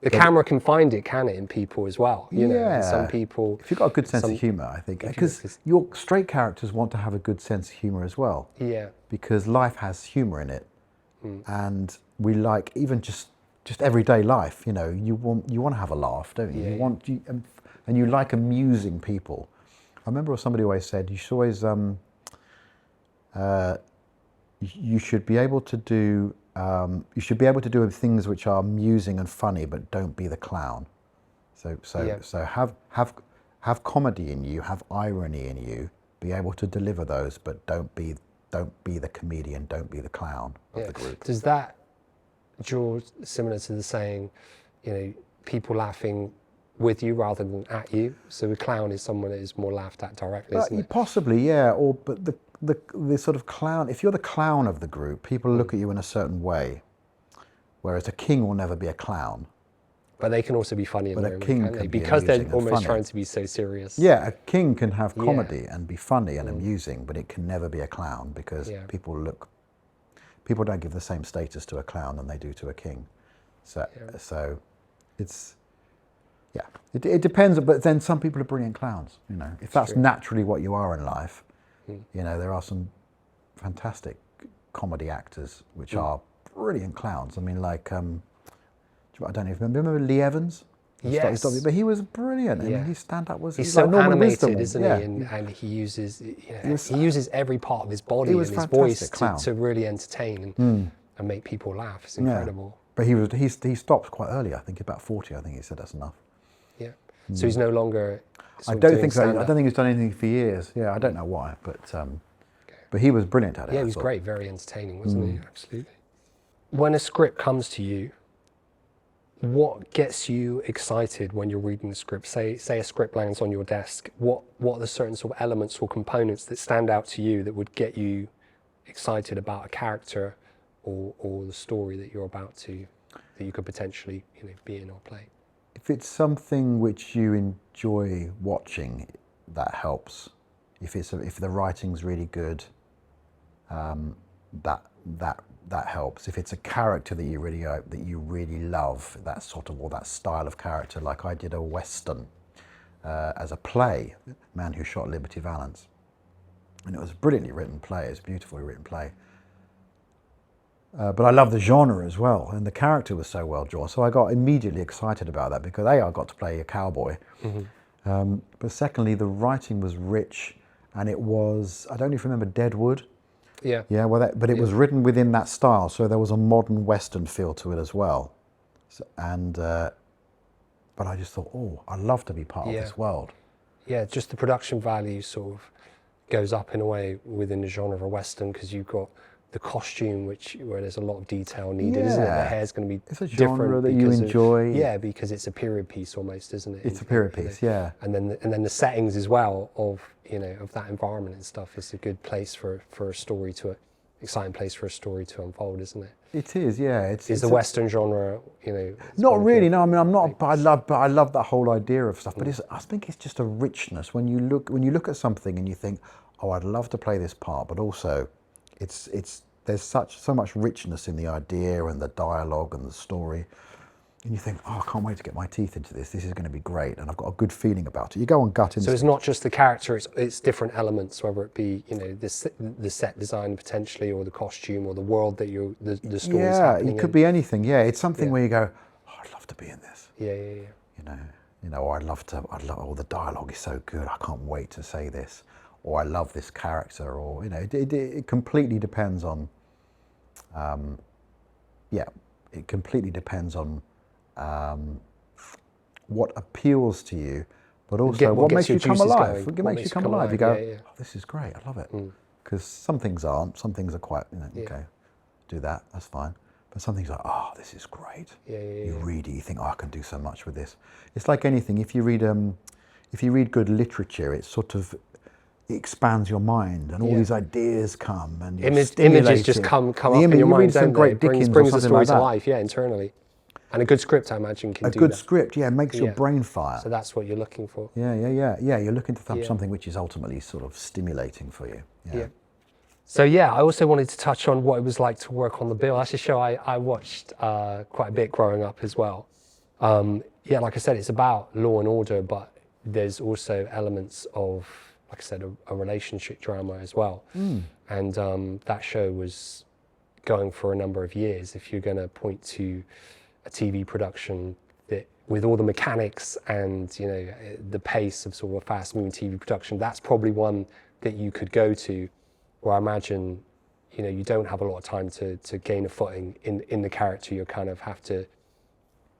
The camera can find it, can it, in people as well? You know, and some people. If you've got a good sense of humour, I think, because your straight characters want to have a good sense of humour as well. Yeah. Because life has humour in it, and we like even just everyday life. You know, you want to have a laugh, don't you? Yeah, And you like amusing people. I remember somebody always said you should always you should be able to do. You should be able to do things which are amusing and funny, but don't be the clown. So have comedy in you, have irony in you. Be able to deliver those, but don't be the comedian, don't be the clown of the group. Does that draw similar to the saying, you know, people laughing with you rather than at you? So a clown is someone that is more laughed at directly, isn't it? Possibly, yeah. But the sort of clown, if you're the clown of the group, people look at you in a certain way, whereas a king will never be a clown. But they can also be funny in their own way, can't they? Be because they're almost funny. Trying to be so serious. Yeah, a king can have comedy and be funny and amusing, but it can never be a clown because people don't give the same status to a clown than they do to a king. So it's, it depends, but then some people are brilliant clowns, you know. If that's naturally what you are in life, you know, there are some fantastic comedy actors which are brilliant clowns. I mean, like, I don't know if you remember Lee Evans? Yes. But he was brilliant. I mean, his stand-up was... He's so like animated, isn't he? And he uses, he uses every part of his body and his voice to really entertain and make people laugh. It's incredible. But he stopped quite early, I think, about 40. I think he said that's enough. Yeah. So he's no longer... I don't think so. I don't think he's done anything for years. Yeah, I don't know why, but he was brilliant at it. Yeah, he was great, very entertaining, wasn't he? Absolutely. When a script comes to you, what gets you excited when you're reading the script? Say a script lands on your desk. What are the certain sort of elements or components that stand out to you that would get you excited about a character or the story that you're about to, that you could potentially, you know, be in or play? If it's something which you enjoy watching, that helps. If the writing's really good, that helps. If it's a character that you really love, that sort of, or that style of character, like I did a Western as a play, Man Who Shot Liberty Valance, and it was a brilliantly written play. It's a beautifully written play. But I love the genre as well, and the character was so well drawn. So I got immediately excited about that because I got to play a cowboy. But secondly, the writing was rich, and it was, I don't even remember Deadwood. Yeah. Yeah, well, but it was written within that style, so there was a modern Western feel to it as well. So, but I just thought, oh, I'd love to be part of this world. Yeah, just the production value sort of goes up in a way within the genre of a Western because you've got the costume, where there's a lot of detail needed, isn't it? The hair's going to be different. It's a genre that you enjoy. Because it's a period piece almost, isn't it? It's a period piece, yeah. And then the settings as well of that environment and stuff is a good place for a story exciting place for a story to unfold, isn't it? It is, yeah. Is the Western genre, Not really. No, I mean, I'm not. But I love that whole idea of stuff. But I think it's just a richness when you look at something and you think, oh, I'd love to play this part, but also, there's so much richness in the idea and the dialogue and the story. and you think, oh, I can't wait to get my teeth into this. This is going to be great, and I've got a good feeling about it. You go on gut instinct. So it's not just the character; it's different elements, whether it be the set design potentially, or the costume, or the world that the story's happening in. It could be anything. Yeah, it's something where you go, oh, I'd love to be in this. Yeah. Or or the dialogue is so good. I can't wait to say this, or I love this character, or it completely depends on. It completely depends on what appeals to you, but also what makes you come alive. What makes you come alive. You go, oh, this is great. I love it. Because some things aren't. Some things are quite, okay, do that. That's fine. But some things are, oh, this is great. You read it, you think, oh, I can do so much with this. It's like anything. If you read good literature, it sort of expands your mind, and all these ideas come, and images just come up in your mind. Some great Dickens brings the story like to life, internally. And a good script, I imagine, can do that. A good script, makes your brain fire. So that's what you're looking for. Yeah. You're looking for something which is ultimately sort of stimulating for you. Yeah. So I also wanted to touch on what it was like to work on the bill. That's a show I watched quite a bit growing up as well. Like I said, it's about law and order, but there's also elements of, like I said, a relationship drama as well. And that show was going for a number of years. If you're going to point to a TV production that, with all the mechanics and the pace of sort of a fast-moving TV production, that's probably one that you could go to. Where I imagine, you don't have a lot of time to gain a footing in the character. You kind of have to,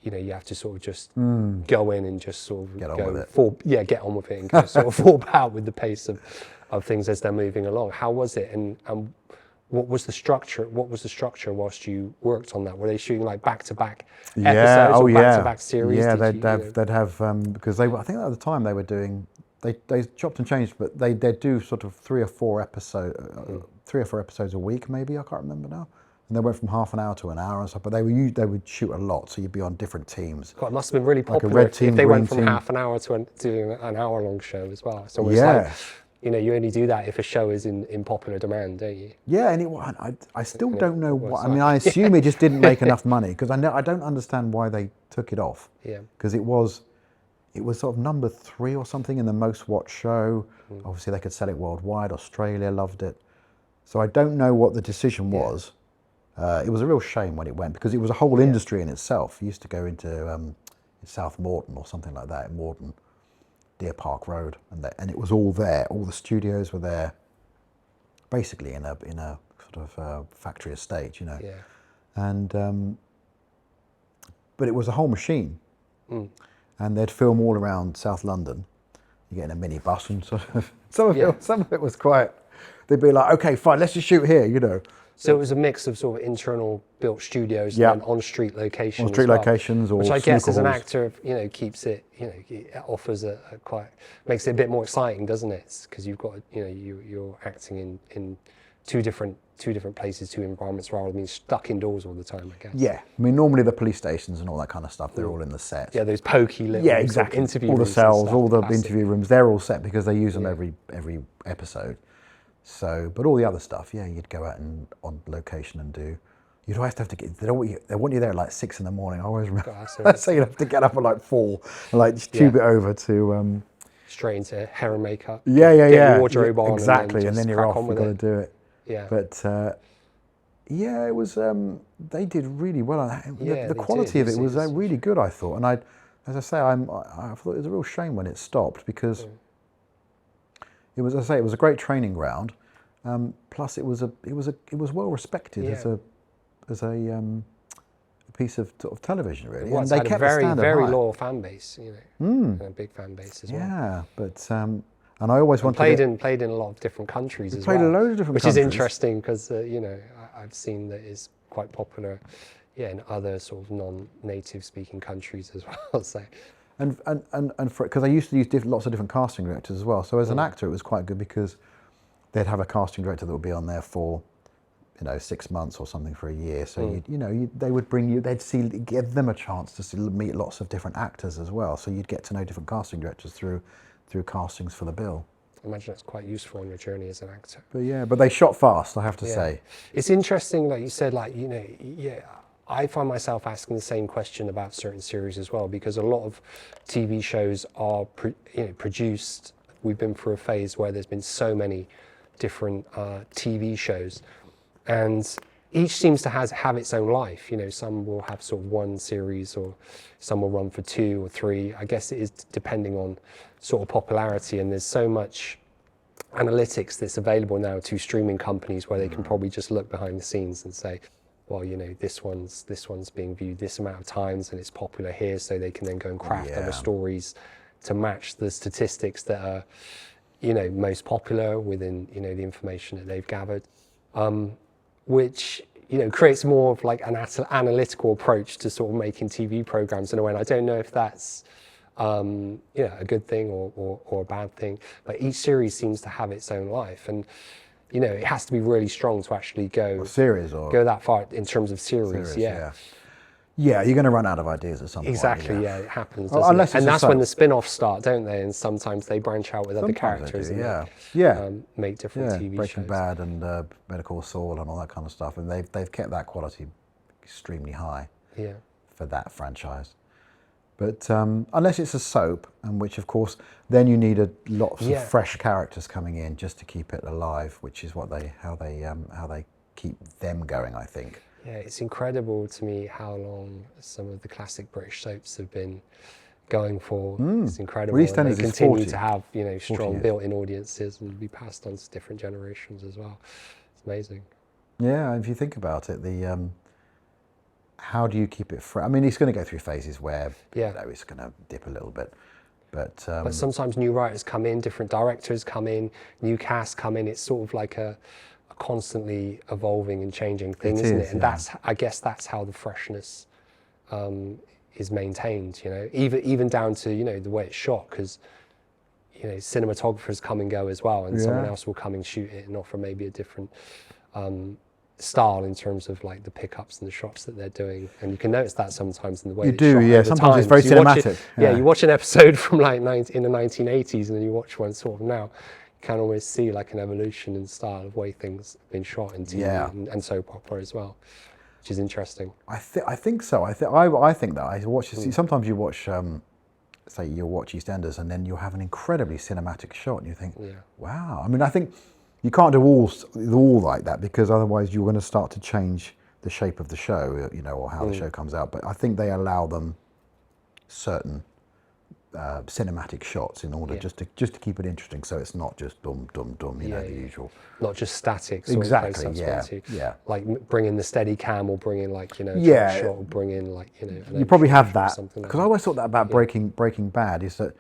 you have to sort of just go in and just sort of get on with it and kind of sort of fall out with the pace of things as they're moving along. How was it, and what was the structure? What was the structure whilst you worked on that? Were they shooting like back-to-back episodes or back-to-back series? Yeah, they'd have because I think at the time they were doing. They chopped and changed, but they'd do sort of 3 or 4 episodes a week, maybe, I can't remember now. And they went from half an hour to an hour and stuff, but they would shoot a lot, so you'd be on different teams. God, it must have been really popular, like a red team, if they went from half an hour to an hour-long show as well. It's almost like, you only do that if a show is in popular demand, don't you? Yeah, and I still don't know what. I mean, I assume it just didn't make enough money, because I don't understand why they took it off. Yeah. Because it was sort of number 3 or something in the most watched show. Obviously, they could sell it worldwide. Australia loved it. So I don't know what the decision was. It was a real shame when it went, because it was a whole industry in itself. You used to go into South Morton or something like that, in Morton, Deer Park Road, and it was all there. All the studios were there, basically in a sort of factory estate, Yeah. And but it was a whole machine. And they'd film all around South London. You get in a minibus, and sort of some of it was quite. They'd be like, okay, fine, let's just shoot here, So it was a mix of sort of internal built studios and then on-street locations. On-street locations, or which I guess as an halls. actor, keeps it, it offers makes it a bit more exciting, doesn't it? Because you've got, you're acting in two different places, 2 environments, rather than being stuck indoors all the time, I guess. Yeah, I mean, normally the police stations and all that kind of stuff, they're all in the set. Yeah, those pokey little exactly. interview all rooms. The cells, stuff, all the classic. Interview rooms, they're all set because they use them every episode. So, but all the other stuff, you'd go out and on location and do. You'd always have to get. They want you there at like 6 in the morning. I always remember. So you'd have to get up at like 4 and like just tube it over to. Straight into hair and makeup. Yeah. Get your wardrobe on. Exactly, and then you're off. You've got to do it. Yeah. But it was. They did really well. The quality of it was really good, I thought. And I thought it was a real shame when it stopped, because it was. It was a great training ground. Plus, it was well respected as a piece of sort of television, really. Well, and they had kept a very, the standard very high. loyal fan base, and a big fan base as well. Yeah, but and I always wanted played in a lot of different countries as well. Played a load of different which countries. is interesting, because I've seen that it's quite popular, in other sort of non-native speaking countries as well. So. And because I used to use lots of different casting directors as well. So as an actor, it was quite good, because they'd have a casting director that would be on there for 6 months or something, for a year. So they would bring you. They'd give them a chance to meet lots of different actors as well. So you'd get to know different casting directors through castings for the bill. I imagine that's quite useful on your journey as an actor. But they shot fast, I have to say. It's interesting, like you said, I find myself asking the same question about certain series as well, because a lot of TV shows are produced. We've been through a phase where there's been so many different TV shows, and each seems to have its own life. Some will have sort of one series, or some will run for 2 or 3. I guess it is depending on sort of popularity, and there's so much analytics that's available now to streaming companies where they can probably just look behind the scenes and say, well, this one's being viewed this amount of times and it's popular here, so they can then go and craft other stories to match the statistics that are, most popular within, the information that they've gathered, which, creates more of like an analytical approach to sort of making TV programs in a way. And I don't know if that's, a good thing or a bad thing, but each series seems to have its own life. And, it has to be really strong to actually go that far in terms of series. Yeah, you're going to run out of ideas at some point. Exactly, it happens. And that's when the spin-offs start, don't they? And sometimes they branch out with other characters and make different TV shows. Breaking Bad and Better Call Saul and all that kind of stuff. And they've kept that quality extremely high for that franchise. But unless it's a soap, and which of course then you need lots of fresh characters coming in just to keep it alive, which is how they keep them going, I think. Yeah, it's incredible to me how long some of the classic British soaps have been going for. It's incredible. Well, EastEnders they continue to have strong built-in audiences and be passed on to different generations as well. It's amazing. Yeah, if you think about it, how do you keep it fresh? I mean, it's going to go through phases where it's going to dip a little bit. But sometimes new writers come in, different directors come in, new casts come in. It's sort of like a constantly evolving and changing thing, isn't it? And I guess that's how the freshness is maintained. Even down to the way it's shot, because cinematographers come and go as well, and someone else will come and shoot it and offer maybe a different style in terms of like the pickups and the shots that they're doing, and you can notice that sometimes in the way you do. Sometimes it's very cinematic. You watch an episode from like in the 1980s, and then you watch one sort of now. You can always see like an evolution in style of way things have been shot in TV and soap opera as well, which is interesting. I think so. I think that I watch. Sometimes you watch, say you watch EastEnders, and then you'll have an incredibly cinematic shot, and you think, wow. I mean, I think you can't do all like that, because otherwise you're going to start to change the shape of the show, or how the show comes out. But I think they allow them certain cinematic shots in order just to keep it interesting, so it's not just dum dum dum, the usual. Not just static. Exactly. Like bring in the steady cam, or bring in like a shot, or bring in like You probably have that, because I always thought that about Breaking Bad, is that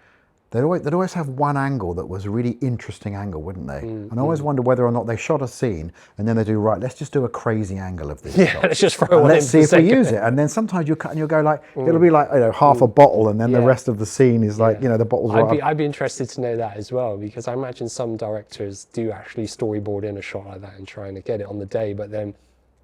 they'd always have one angle that was a really interesting angle, wouldn't they? And I always wonder whether or not they shot a scene and then they do, right, let's just do a crazy angle of this shot. Let's just throw one in. Let's see if we use it. And then sometimes you cut and you'll go like, it'll be like half a bottle, and then the rest of the scene is like, the bottle's I'd be interested to know that as well, because I imagine some directors do actually storyboard in a shot like that and trying to get it on the day, but then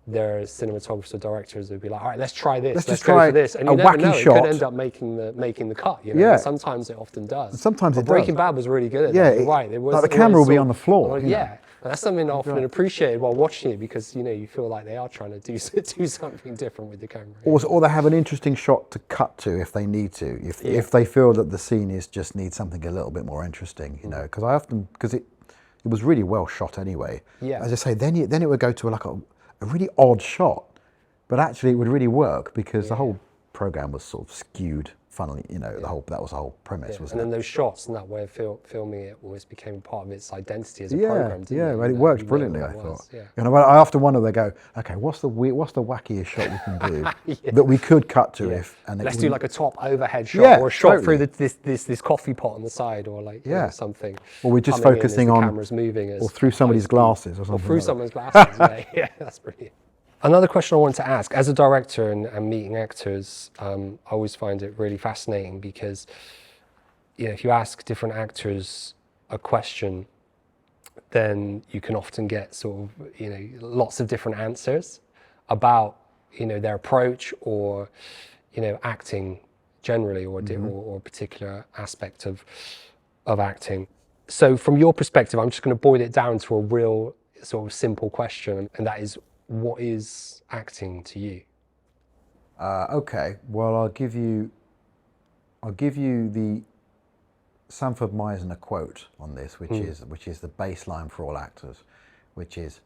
there are cinematographers or directors who'd be like, all right, let's try this. Let's try go for this. And you never know, it could end up making the cut. Sometimes it often does. And sometimes it Breaking Bad was really good at that. You're right. Like the camera will be on the floor. And that's something I often appreciated while watching it, because you feel like they are trying to do something different with the camera. Or they have an interesting shot to cut to if they need to. If they feel that the scene needs something a little bit more interesting, because it was really well shot anyway. Yeah. As I say, then it would go to like a really odd shot, but actually it would really work, because the whole program was sort of skewed funnily, that was the whole premise, wasn't it? And then those shots and that way of filming it almost became part of its identity as a program, didn't it? But it worked brilliantly, I thought. I often wonder, they go, okay, what's the wackiest shot we can do that we could cut to let's do like a top overhead shot, or a shot through this coffee pot on the side, or like something. Or we're just focusing on cameras moving, or through somebody's glasses or something. Or through someone's glasses, that's brilliant. Another question I want to ask, as a director and meeting actors, I always find it really fascinating, because if you ask different actors a question, then you can often get sort of lots of different answers about their approach, or acting generally, or a particular aspect of acting. So from your perspective, I'm just going to boil it down to a real sort of simple question, and that is, what is acting to you? Okay, well, I'll give you the Sanford Meisner quote on this, which is the baseline for all actors, which is,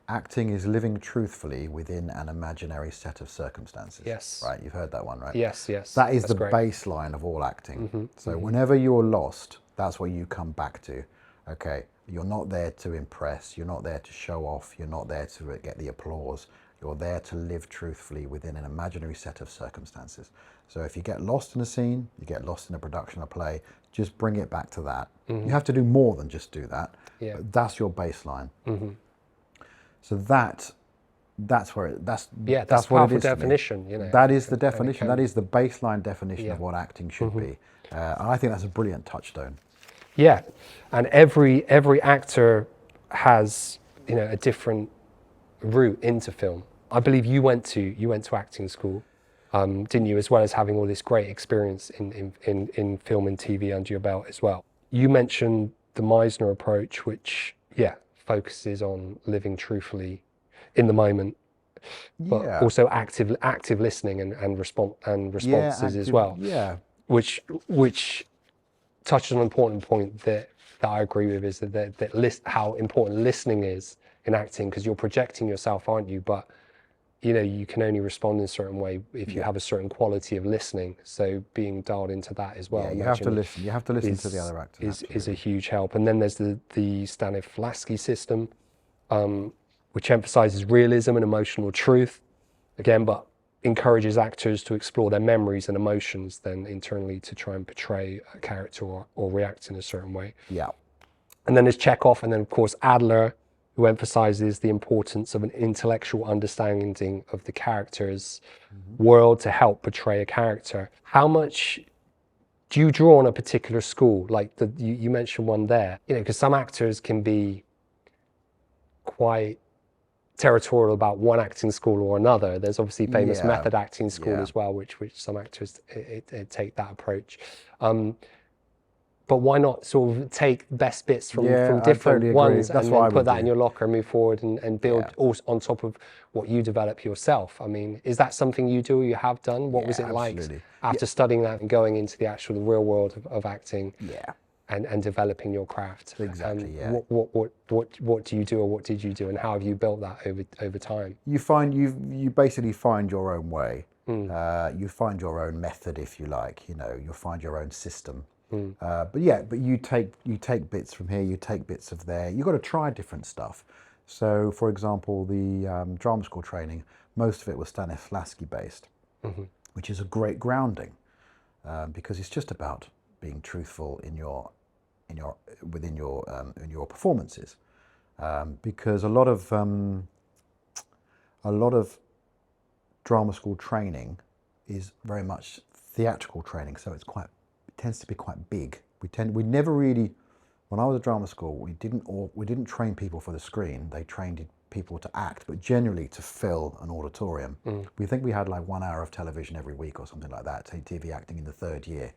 acting is living truthfully within an imaginary set of circumstances. Yes. Right, you've heard that one, right? Yes, yes. That is the baseline of all acting. So whenever you're lost, that's what you come back to. Okay, you're not there to impress, you're not there to show off, you're not there to get the applause. You're there to live truthfully within an imaginary set of circumstances. So if you get lost in a scene, you get lost in a production or play, just bring it back to that. You have to do more than just do that. Yeah. But that's your baseline. So that's where that's what it is. Definition, you know. That is the definition. That is the baseline definition of what acting should be. And I think that's a brilliant touchstone. Yeah, and every actor has, you know, a different route into film. I believe you went to acting school, didn't you? As well as having all this great experience in film and TV under your belt as well. You mentioned the Meisner approach, which focuses on living truthfully in the moment, but also active listening and responses as well. Yeah, which touches on an important point that I agree with, is that how important listening is in acting, because you're projecting yourself, aren't you? But you know, you can only respond in a certain way if you have a certain quality of listening. So being dialed into that as well. Yeah, you have to listen. You have to listen to the other actors. Is a huge help. And then there's the Stanislavski system, which emphasizes realism and emotional truth, again, but encourages actors to explore their memories and emotions then internally to try and portray a character or react in a certain way. Yeah. And then there's Chekhov, and then of course Adler, who emphasizes the importance of an intellectual understanding of the character's world to help portray a character. How much do you draw on a particular school? Like you mentioned one there, you know, because some actors can be quite territorial about one acting school or another. There's obviously famous method acting school as well, which some actors take that approach. But why not sort of take best bits from different ones and then put that in your locker and move forward and build also on top of what you develop yourself? I mean, is that something you do or you have done? What was it like after studying that and going into the real world of acting and developing your craft? Exactly, What do you do, or what did you do, and how have you built that over time? You basically find your own way. You find your own method, if you like. You know, you'll find your own system. But you take bits from here, you take bits of there. You've got to try different stuff. So, for example, the drama school training, most of it was Stanislavski based, which is a great grounding because it's just about being truthful within your performances. Because a lot of drama school training is very much theatrical training, so it tends to be quite big. We never really, when I was at drama school, we didn't train people for the screen. They trained people to act, but generally to fill an auditorium. We think we had like 1 hour of television every week or something like that, TV acting in the third year.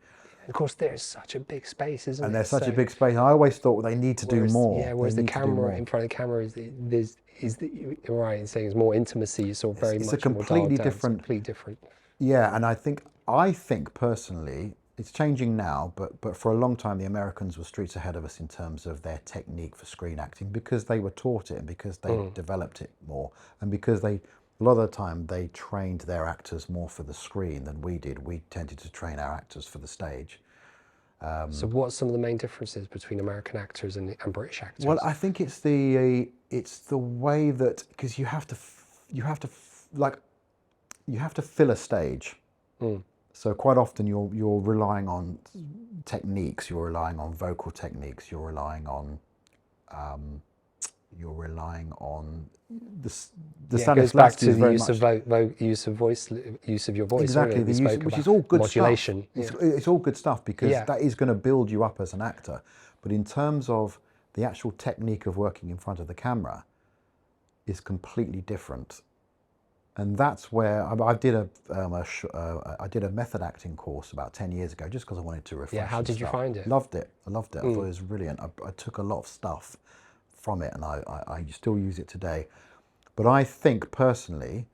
Of course, there's such a big space, isn't it? And there's such a big space. I always thought they need to do more. Yeah, whereas the camera in front of the camera is right in saying it's more intimacy, so very much more completely different. Completely different. Yeah, and I think personally, it's changing now, but for a long time the Americans were streets ahead of us in terms of their technique for screen acting, because they were taught it and because they developed it more, and because a lot of the time they trained their actors more for the screen than we did. We tended to train our actors for the stage. So what's some of the main differences between American actors and British actors? Well, I think it's the way that, because you have to fill a stage. So quite often you're relying on techniques, you're relying on vocal techniques, you're relying on the it goes back to the use of your voice. Exactly, which is all good modulation. Stuff. It's all good stuff, because that is going to build you up as an actor. But in terms of the actual technique of working in front of the camera, is completely different. And that's where I did a method acting course about 10 years ago, just because I wanted to refresh. Yeah, how did you find it? Loved it. I thought it was brilliant. I took a lot of stuff from it, and I still use it today. But I think personally,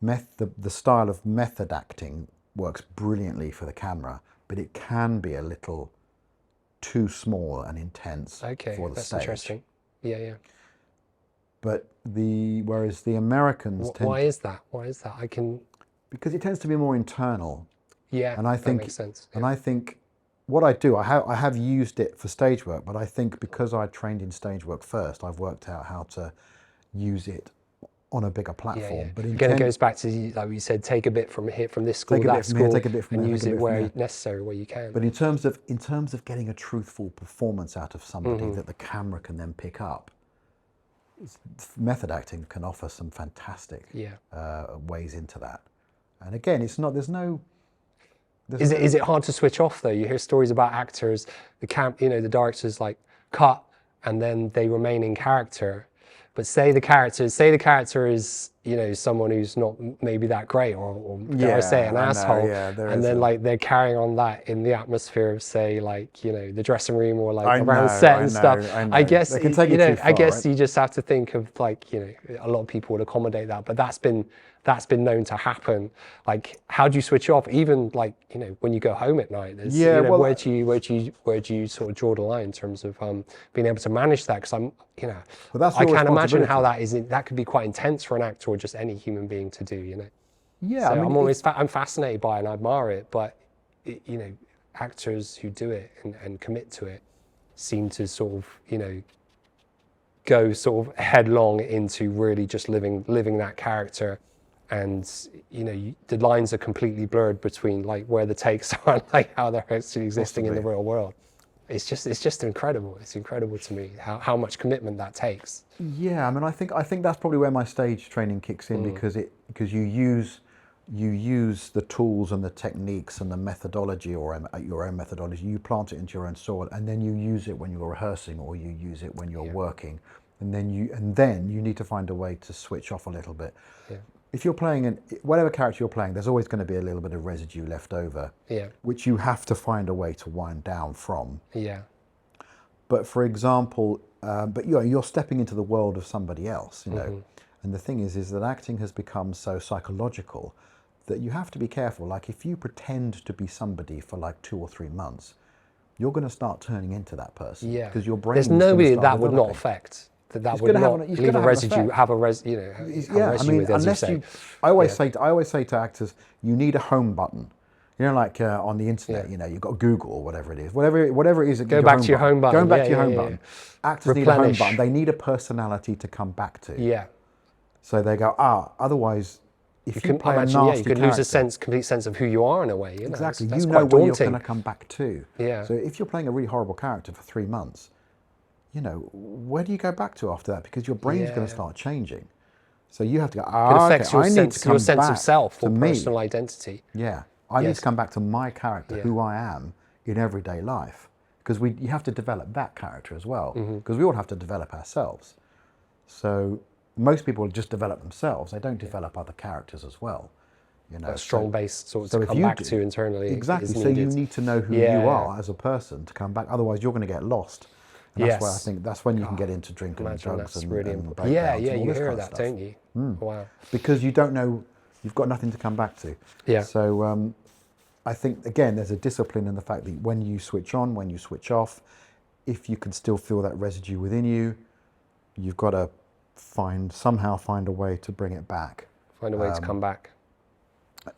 the style of method acting works brilliantly for the camera, but it can be a little too small and intense for the stage. That's interesting. Yeah. But whereas the Americans tend why is that? because it tends to be more internal. Yeah, and I think that makes sense. Yeah. And I think what I do, I have used it for stage work, but I think because I trained in stage work first, I've worked out how to use it on a bigger platform. Yeah. But again, it goes back to, like you said, take a bit from here, from this school, that school, and use it where necessary, where you can. But in terms of getting a truthful performance out of somebody that the camera can then pick up, method acting can offer some fantastic ways into that. And again, it's not. Is it hard to switch off though? You hear stories about actors, the directors like cut, and then they remain in character. But say the character is, someone who's not maybe that great, or dare I say, an asshole, and then like they're carrying on that in the atmosphere of, say, like, the dressing room or like around set and stuff. I guess I guess you just have to think of, like, a lot of people would accommodate that, but that's been known to happen. Like, how do you switch off? Even like, when you go home at night, there's, where do you sort of draw the line in terms of being able to manage that? Because I can't imagine how that could be quite intense for an actor or just any human being to do. Yeah, so I'm fascinated by it and I admire it, but actors who do it and commit to it seem to sort of go sort of headlong into really just living that character. And the lines are completely blurred between like where the takes are and like how they're actually existing in the real world. It's just incredible. It's incredible to me how much commitment that takes. Yeah, I think that's probably where my stage training kicks in, because you use the tools and the techniques and the methodology, or your own methodology. You plant it into your own soil, and then you use it when you're rehearsing, or you use it when you're working, and then you need to find a way to switch off a little bit. Yeah. If you're playing whatever character you're playing, there's always going to be a little bit of residue left over, which you have to find a way to wind down from. Yeah. But for example, you're stepping into the world of somebody else, and the thing is that acting has become so psychological that you have to be careful. Like, if you pretend to be somebody for like 2 or 3 months, you're going to start turning into that person. Yeah. Because your brain. There's nobody that would not affect. That would not leave a residue, have a residue with, as unless you say. I always say to actors, you need a home button. Like on the internet, you've got Google or whatever it is. Whatever it is, go back to your home button. Going back to your home button. Actors need a home button. They need a personality to come back to. Yeah. So they go, otherwise, if you play a nasty character, you could lose a complete sense of who you are in a way. Exactly. That's you know quite where daunting. you're going to come back to. Yeah. So if you're playing a really horrible character for 3 months, where do you go back to after that? Because your brain's going to start changing. So you have to go, it affects your sense of self or personal identity. Yeah. I need to come back to my character, who I am in everyday life. Because you have to develop that character as well. Because we all have to develop ourselves. So most people just develop themselves. They don't develop other characters as well. A strong base to come back to internally. Exactly. So you need to know who you are as a person to come back. Otherwise, you're going to get lost. And that's why I think that's when you can get into drinking and drugs and breakdowns. You hear that, don't you? Wow. Because you don't know, you've got nothing to come back to. Yeah. So I think, again, there's a discipline in the fact that when you switch on, when you switch off, if you can still feel that residue within you, you've got to somehow find a way to bring it back. Find a way to come back.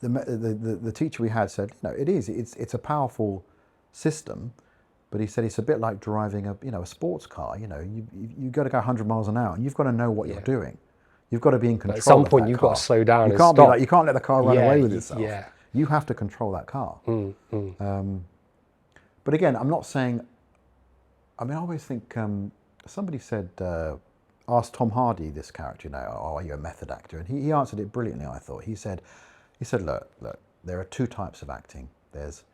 The teacher we had said, it's a powerful system. But he said it's a bit like driving a sports car. You've got to go 100 miles an hour, and you've got to know what you're doing. You've got to be in control. But at some point, you've got to slow down. You can't be like, you can't let the car run away with itself. Yeah. You have to control that car. But again, I'm not saying. I always think somebody said, asked Tom Hardy this character, are you a method actor? And he answered it brilliantly. I thought he said, look, there are 2 types of acting. There's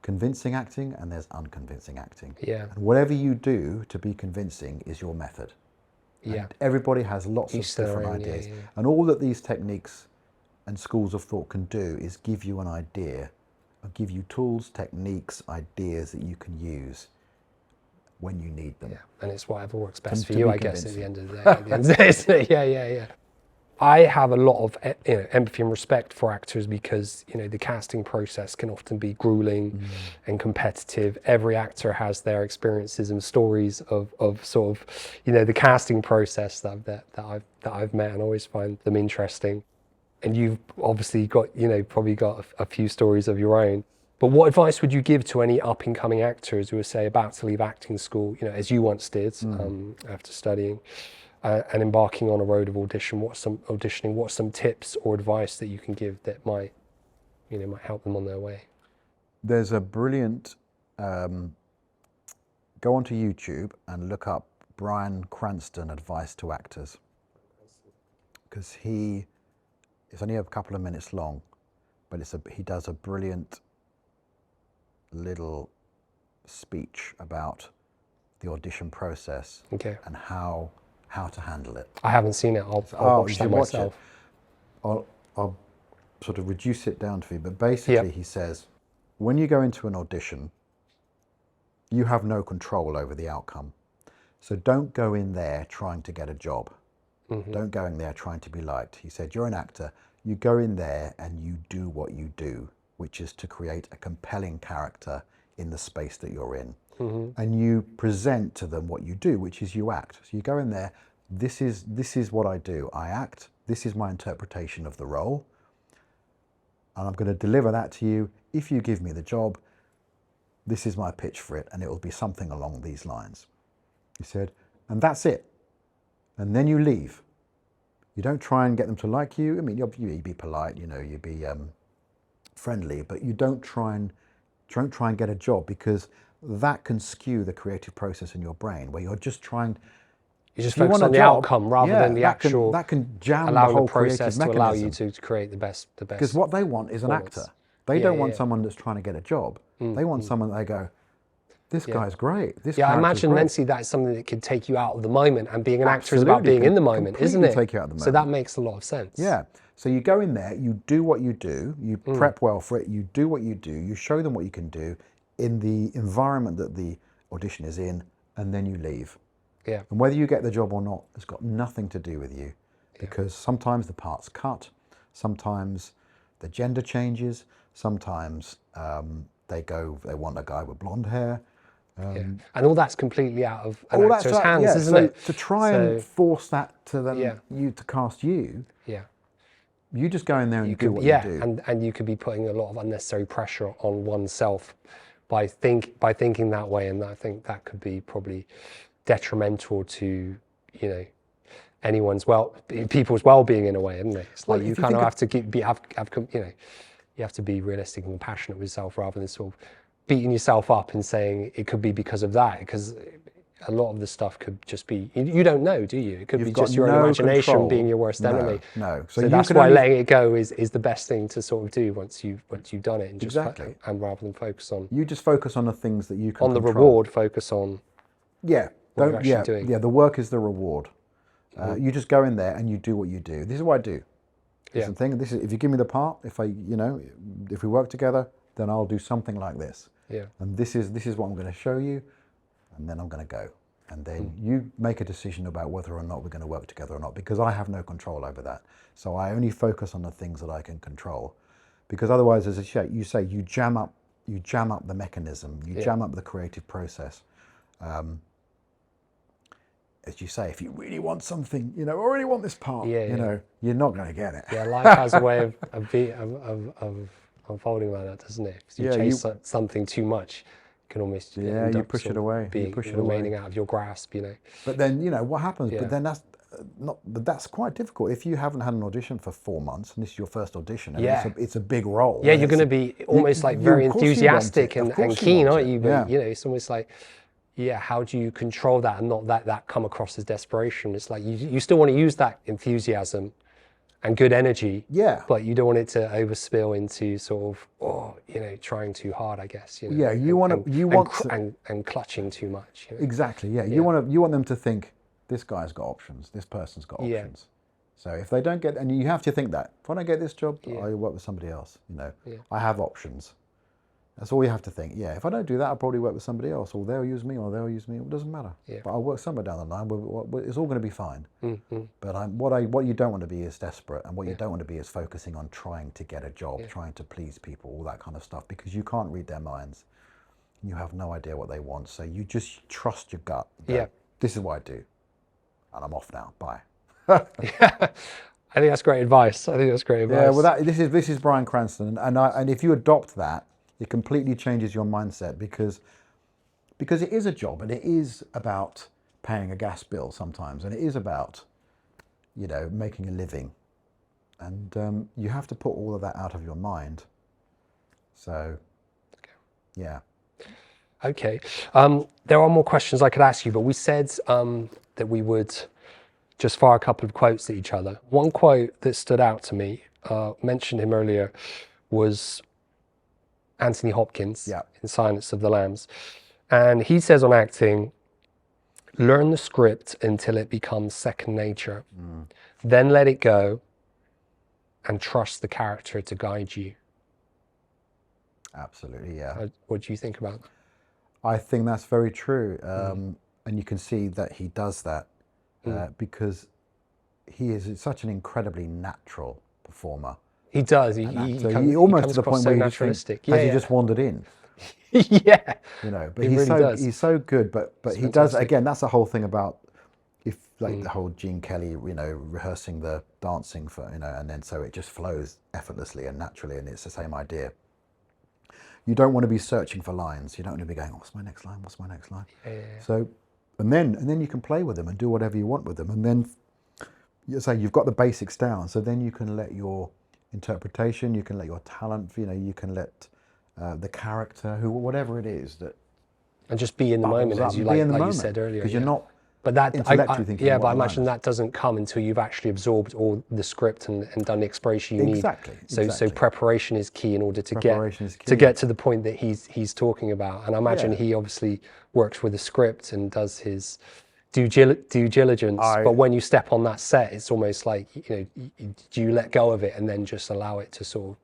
convincing acting and there's unconvincing acting. Yeah. And whatever you do to be convincing is your method. Yeah. And everybody has lots of different ideas. Yeah. And all that these techniques and schools of thought can do is give you an idea, or give you tools, techniques, ideas that you can use when you need them. Yeah. And it's whatever works best for you, I guess, at the end of the day. Yeah. I have a lot of empathy and respect for actors because the casting process can often be grueling and competitive. Every actor has their experiences and stories of sort of the casting process that I've met, and always find them interesting. And you've obviously got probably got a few stories of your own. But what advice would you give to any up-and-coming actors who are, say, about to leave acting school, as you once did, after studying, and embarking on a road of auditioning? What's some tips or advice that you can give that might help them on their way? There's a brilliant, go onto YouTube and look up Brian Cranston Advice to Actors, because it's only a couple of minutes long, but he does a brilliant little speech about the audition process and how to handle it. I haven't seen it. I'll watch that myself. I'll sort of reduce it down for you, but basically he says, when you go into an audition, you have no control over the outcome. So don't go in there trying to get a job. Don't go in there trying to be liked. He said, you're an actor, you go in there and you do what you do, which is to create a compelling character in the space that you're in. And you present to them what you do, which is you act. So you go in there, this is what I do. I act, this is my interpretation of the role, and I'm going to deliver that to you. If you give me the job, this is my pitch for it, and it will be something along these lines. He said, and that's it. And then you leave. You don't try and get them to like you. I mean, you be polite, you be friendly, but you don't try and get a job, because that can skew the creative process in your brain, where you're just trying. You just focus on the outcome rather than the actual. That can jam the whole process creative to allow you to create the best. Because what they want is an actor. They don't want someone that's trying to get a job. They want someone that they go, this guy's great. I imagine mentally that's something that could take you out of the moment, and being an actor is about being in the moment, isn't it? Take you out of the moment. So that makes a lot of sense. Yeah. So you go in there, you do what you do, you prep well for it, you do what you do, you show them what you can do in the environment that the audition is in, and then you leave. Yeah. And whether you get the job or not has got nothing to do with you, because sometimes the part's cut, sometimes the gender changes, sometimes they want a guy with blonde hair. And all that's completely out of an actor's hands, isn't it? To try and force that to them, you to cast you. Yeah. You just go in there and do what you do. And you could be putting a lot of unnecessary pressure on oneself by thinking that way, and I think that could be probably detrimental to people's well-being in a way, isn't it? It's like you kind of have to you have to be realistic and compassionate with yourself, rather than sort of beating yourself up and saying it could be because of that, because a lot of the stuff could just be, you don't know, do you? It could be just your own imagination being your worst enemy. No. So that's why letting it go is the best thing to sort of do once you've done it, and just and rather than focus on. You just focus on the things that you can on the reward. Focus on. Yeah. What you're actually doing. Yeah. The work is the reward. You just go in there and you do what you do. This is what I do. This is the thing. This is, if you give me the part, if we work together, then I'll do something like this. Yeah. And this is what I'm going to show you, and then I'm going to go. And then you make a decision about whether or not we're going to work together or not, because I have no control over that. So I only focus on the things that I can control, because otherwise, as you say, you jam up the mechanism, you jam up the creative process. As you say, if you really want something, I really want this part, you're not going to get it. Yeah, life has a way of unfolding like that, doesn't it? If you chase something too much, you can almost you push it away. Remaining out of your grasp, But then what happens? But then that's quite difficult if you haven't had an audition for 4 months and this is your first audition. And it's a big role. Yeah, you're going to be almost very enthusiastic and keen, aren't you? But it's almost like. Yeah, how do you control that and not let that come across as desperation? It's like you still want to use that enthusiasm and good energy, but you don't want it to overspill into sort of, trying too hard, I guess. And clutching too much. Exactly. Yeah, you want them to think, this guy's got options, this person's got options. So if they don't get, and you have to think that if I don't get this job, I'll work with somebody else. I have options. That's all you have to think. Yeah, if I don't do that, I'll probably work with somebody else, or they'll use me, or they'll use me. It doesn't matter. Yeah. But I'll work somewhere down the line. It's all going to be fine. Mm-hmm. But what you don't want to be is desperate, and what you don't want to be is focusing on trying to get a job, trying to please people, all that kind of stuff, because you can't read their minds. You have no idea what they want, so you just trust your gut. Yeah. This is what I do, and I'm off now. Bye. Yeah. I think that's great advice. Yeah, well, this is Brian Cranston, and if you adopt that, it completely changes your mindset, because it is a job, and it is about paying a gas bill sometimes, and it is about, you know, making a living, and you have to put all of that out of your mind. So, yeah. Okay. There are more questions I could ask you, but we said that we would just fire a couple of quotes at each other. One quote that stood out to me, mentioned him earlier, was Anthony Hopkins in Silence of the Lambs. And he says on acting, learn the script until it becomes second nature. Then let it go and trust the character to guide you. Absolutely, yeah. What do you think about that? I think that's very true. And you can see that he does that because he is such an incredibly natural performer. He does. He almost to the point where you just think, has he just wandered in? Yeah. You know, but he's so good. But he does, again, that's the whole thing about, if like the whole Gene Kelly, you know, rehearsing the dancing for, you know, and then so it just flows effortlessly and naturally, and it's the same idea. You don't want to be searching for lines. You don't want to be going, what's my next line? What's my next line? Yeah. So, and then you can play with them and do whatever you want with them. And then you say you've got the basics down. So then you can let your interpretation, you can let your talent, you know, you can let the character, whatever it is that. And just be in the moment, as you you said earlier. Because you're not. But that, but I imagine that doesn't come until you've actually absorbed all the script and done the expression you need. So preparation is key in order to get to the point that he's talking about. And I imagine he obviously works with the script and does his due diligence. But when you step on that set, it's almost like, you know, do you let go of it and then just allow it to sort of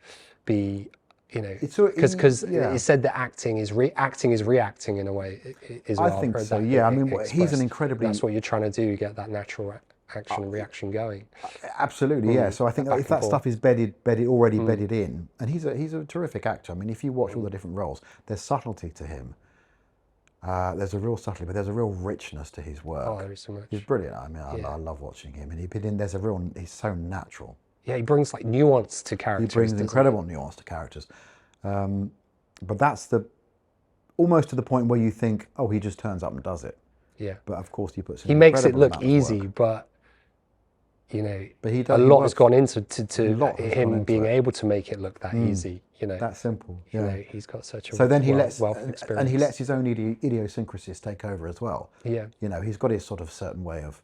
be, you know, because it said that acting is reacting in a way. I think so. Yeah, I mean, he's an incredibly. That's what you're trying to do. Get that natural action and reaction going. Absolutely, yeah. So I think if that stuff is already bedded in, and he's a terrific actor. I mean, if you watch all the different roles, there's subtlety to him. There's a real subtlety, but there's a real richness to his work. Oh, there is so much. He's brilliant. I mean, I love watching him, and he's so natural. Yeah, he brings like nuance to characters. He brings incredible nuance to characters. But that's almost to the point where you think, oh, he just turns up and does it. Yeah. But of course he puts. He makes it look easy, but you know, a lot has gone into him being able to make it look that easy. You know, that simple. Yeah. You know, he's got such a wealth of experience, and he lets his own idiosyncrasies take over as well. Yeah. You know, he's got his sort of certain way of,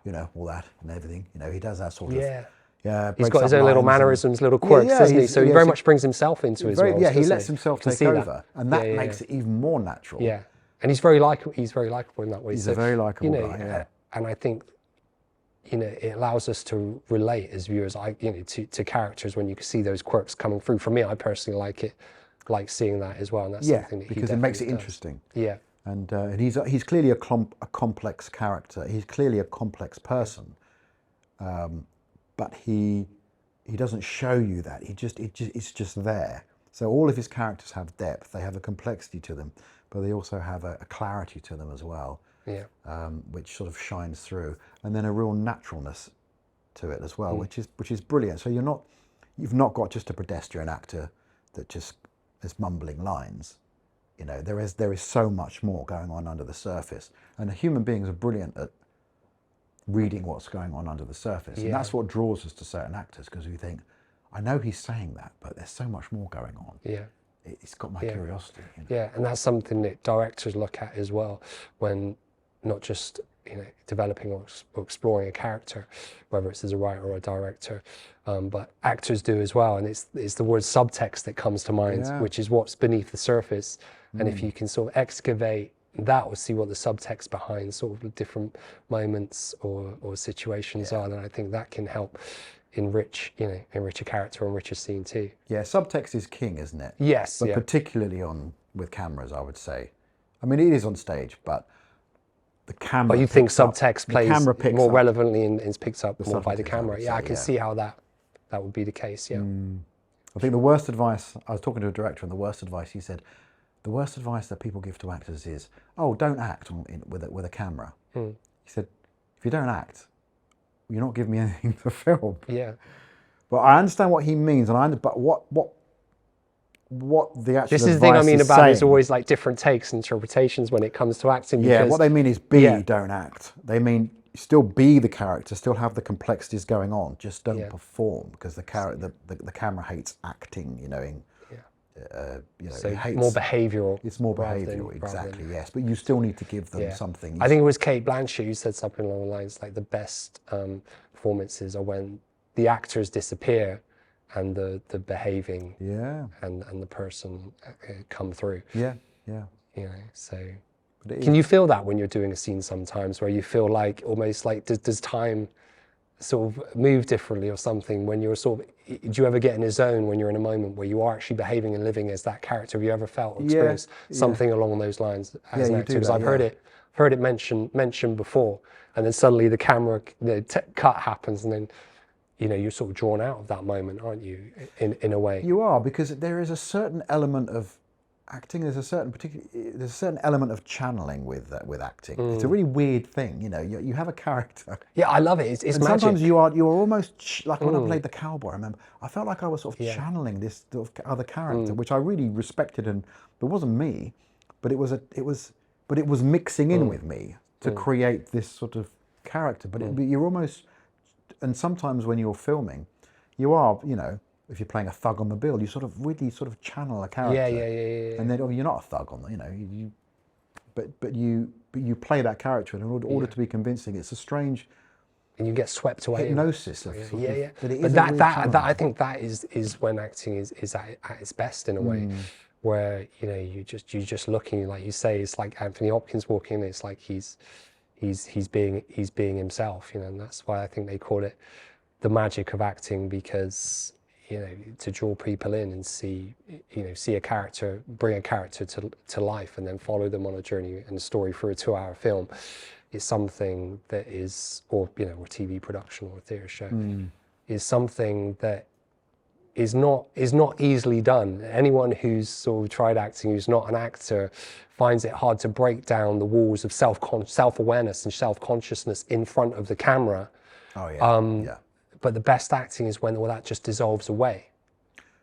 you know, all that and everything. You know, he does that sort of. Yeah, he's got his own little mannerisable, little quirks, doesn't he? So he very much brings himself into his roles. Yeah, he lets himself take over, and that makes it even more natural. Yeah, and he's very likable. He's very likable in that way. He's a very likable guy. Yeah. And I think, you know, it allows us to relate as viewers, to characters when you can see those quirks coming through. For me, I personally like seeing that as well, and that's something that because it makes it interesting. Yeah, and he's clearly a complex character. He's clearly a complex person. But he doesn't show you that. It's just there. So all of his characters have depth. They have a complexity to them, but they also have a clarity to them as well. Yeah. Which sort of shines through, and then a real naturalness to it as well, which is brilliant. So you've not got just a pedestrian actor that just is mumbling lines. You know, there is so much more going on under the surface, and human beings are brilliant at reading what's going on under the surface. And that's what draws us to certain actors, because we think, I know he's saying that, but there's so much more going on. Yeah. It's got my curiosity. You know? Yeah, and that's something that directors look at as well, when not just, you know, developing or exploring a character, whether it's as a writer or a director, but actors do as well. And it's the word subtext that comes to mind, which is what's beneath the surface. And if you can sort of excavate that or see what the subtext behind sort of different moments or situations are, then I think that can help enrich a character, enrich a scene too. Yeah, subtext is king, isn't it? Yes, but particularly with cameras, I would say. I mean, it is on stage, but the camera. But you think subtext plays more relevantly and is picked up more by the camera? Yeah, I can see how that would be the case. Yeah. I think the worst advice, I was talking to a director, and the worst advice he said, the worst advice that people give to actors is, oh, don't act with a camera. He said, if you don't act, you're not giving me anything to film. Yeah. But I understand what he means, but what the actual this is the thing I mean about there's always like different takes, interpretations when it comes to acting. Yeah, what they mean is don't act. They mean still be the character, still have the complexities going on, just don't perform, because the camera hates acting, so it hates, more behavioural. It's more behavioural, exactly, yes. But you still need to give them something. I think it was Kate Blanchett who said something along the lines like the best performances are when the actors disappear and the behaving and the person come through. Yeah. So can you feel that when you're doing a scene sometimes, where you feel like almost like does time sort of move differently or something when you're sort of, do you ever get in a zone when you're in a moment where you are actually behaving and living as that character? Have you ever felt or experienced something along those lines as an actor? Because I've heard it mentioned before, and then suddenly the camera cut happens, and then you're sort of drawn out of that moment, aren't you? In a way, you are, because there is a certain element of acting. There's a certain element of channeling with acting. It's a really weird thing, You have a character. Yeah, I love it. It's and magic. Sometimes you're almost like when I played the cowboy. I remember I felt like I was sort of channeling this sort of other character, which I really respected, and it wasn't me, but it was mixing in with me to create this sort of character. But you're almost, and sometimes when you're filming, you are, if you're playing a thug on the bill, you sort of really sort of channel a character. Yeah. And then you're not a thug on the, but you play that character, and in order to be convincing, it's a strange. And you get swept away. Hypnosis. But that I think that is when acting is at its best in a way, where you're just looking, like you say, it's like Anthony Hopkins walking in. It's like he's being himself, and that's why I think they call it the magic of acting, because to draw people in and see a character, bring a character to life, and then follow them on a journey and a story through a 2-hour film, is something that is, or a TV production or a theatre show, is something that is not easily done. Anyone who's sort of tried acting, who's not an actor, finds it hard to break down the walls of self-awareness and self-consciousness in front of the camera. Oh yeah. But the best acting is when all that just dissolves away,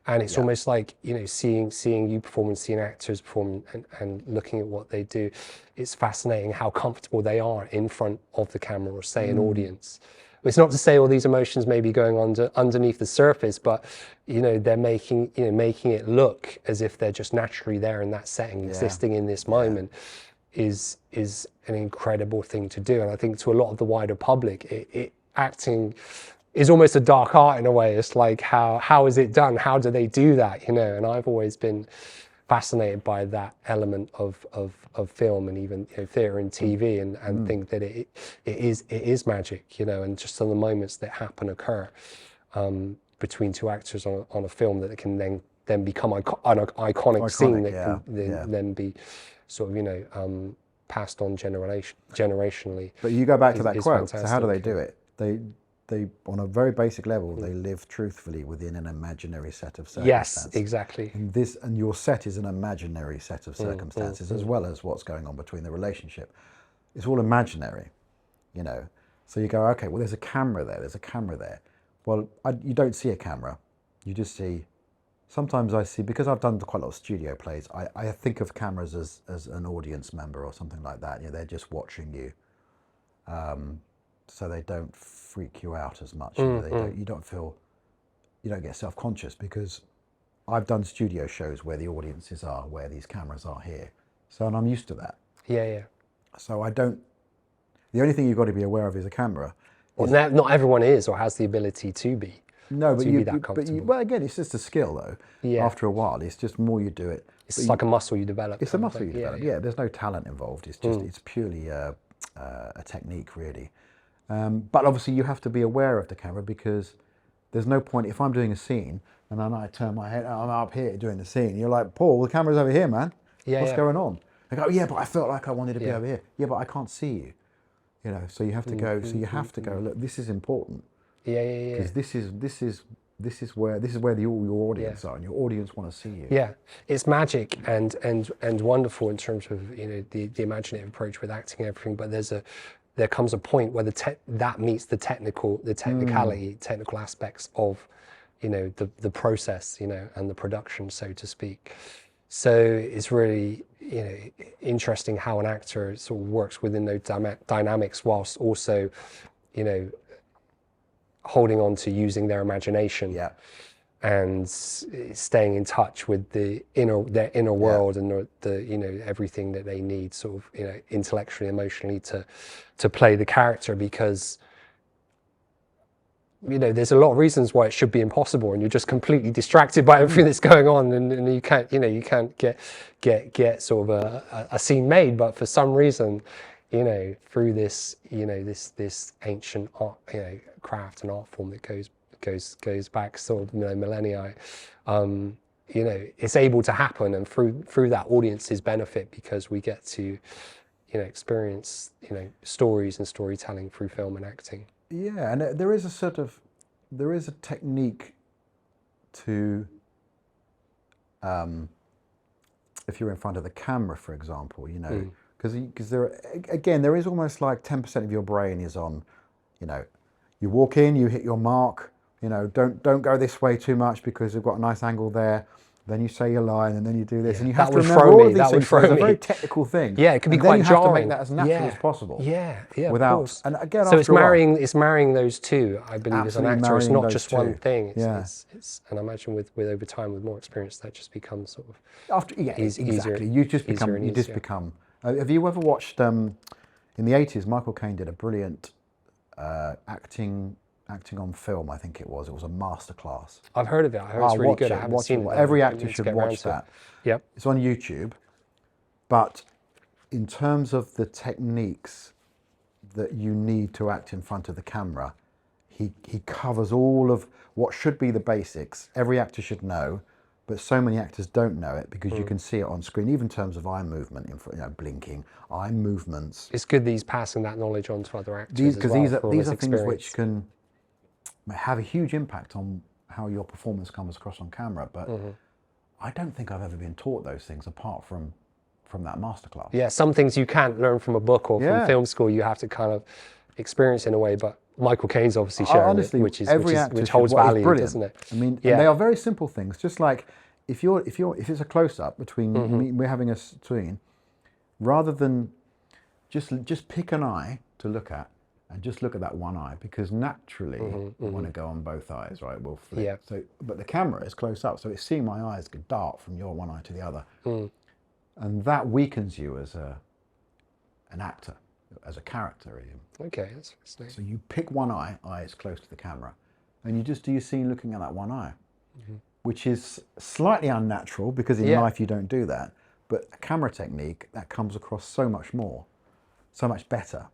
and it's almost like seeing you perform and seeing actors perform and looking at what they do. It's fascinating how comfortable they are in front of the camera, or say an audience. It's not to say all these emotions may be going on underneath the surface, but they're making it look as if they're just naturally there in that setting, existing in this moment, is an incredible thing to do. And I think to a lot of the wider public, acting is almost a dark art in a way. It's like, how is it done? How do they do that? And I've always been fascinated by that element of film, and even theatre and TV, and think that it is magic, and just on the moments that occur between two actors on a film, that it can then become an iconic scene that can then be sort of passed on generationally. But you go back to that quote. So how do they do it? They on a very basic level, they live truthfully within an imaginary set of circumstances. Yes, exactly. And your set is an imaginary set of circumstances, as well as what's going on between the relationship. It's all imaginary, So you go, okay, well, there's a camera there. There's a camera there. Well, you don't see a camera. You just see. Sometimes I see, because I've done quite a lot of studio plays, I think of cameras as an audience member or something like that. They're just watching you. So they don't freak you out as much. You don't get self-conscious, because I've done studio shows where the audiences are, where these cameras are here. And I'm used to that. Yeah. So the only thing you've got to be aware of is a camera. Well, not everyone is or has the ability to be. No, but be that comfortable. well, again, it's just a skill though. Yeah. After a while, it's just more you do it. It's like a muscle you develop. It's a muscle you develop. Yeah, there's no talent involved. It's just it's purely a technique, really. But obviously you have to be aware of the camera, because there's no point if I'm doing a scene and then I turn my head, I'm up here doing the scene. You're like, Paul, the camera's over here, man. What's going on? I go, yeah, but I felt like I wanted to be over here. Yeah, but I can't see you. You know, so you have to go. So you have to go. Look, this is important. Because this is where your audience are, and your audience want to see you. Yeah, it's magic and wonderful in terms of, you know, the imaginative approach with acting and everything. But there comes a point where that meets the technical aspects of, you know, the process, you know, and the production, so to speak. So it's really, you know, interesting how an actor sort of works within those dynamics whilst also, you know, holding on to using their imagination, and staying in touch with their inner world and the you know, everything that they need, sort of, you know, intellectually, emotionally to play the character, because, you know, there's a lot of reasons why it should be impossible, and you're just completely distracted by everything that's going on, and you can't, you know, you can't get sort of a scene made, but for some reason, you know, through this, you know, this ancient art, you know, craft and art form that goes back sort of, you know, millennia, you know, it's able to happen, and through that audience's benefit, because we get to, you know, experience, you know, stories and storytelling through film and acting. Yeah, and there is a technique to, if you're in front of the camera, for example, you know, because there is almost like 10% of your brain is on, you know, you walk in, you hit your mark, you know, don't go this way too much because you've got a nice angle there. Then you say your line, and then you do this, and you have to remember all of these things. It's a very technical thing. Yeah, it can be quite jarring. You have to make that as natural as possible. Yeah, without, of course. And again, so it's marrying those two, I believe, as an actor. It's not just one thing. It's and I imagine with over time, with more experience, that just becomes sort of exactly. You just become. Have you ever watched in the 80s? Michael Caine did a brilliant acting on film, I think it was a masterclass. I've heard of it. I heard it's really good. I haven't seen it. Every actor should watch that. Yep. It's on YouTube. But in terms of the techniques that you need to act in front of the camera, he covers all of what should be the basics. Every actor should know, but so many actors don't know it because you can see it on screen, even in terms of eye movement, you know, blinking, eye movements. It's good that he's passing that knowledge on to other actors because these are things which can have a huge impact on how your performance comes across on camera, but I don't think I've ever been taught those things apart from that masterclass. Yeah, some things you can't learn from a book or from film school. You have to kind of experience in a way. But Michael Caine's obviously sharing it, which holds value, doesn't it? I mean, and they are very simple things. Just like if it's a close up between we're having a scene, rather than just pick an eye to look at. And just look at that one eye, because naturally you want to go on both eyes, right? We'll flip. Yeah. So, but the camera is close up, so it's seeing my eyes go dart from your one eye to the other, and that weakens you as an actor, as a character. Okay, that's fascinating. So you pick one eye is close to the camera, and you just do your scene looking at that one eye, which is slightly unnatural because in life you don't do that. But a camera technique that comes across so much more, so much better.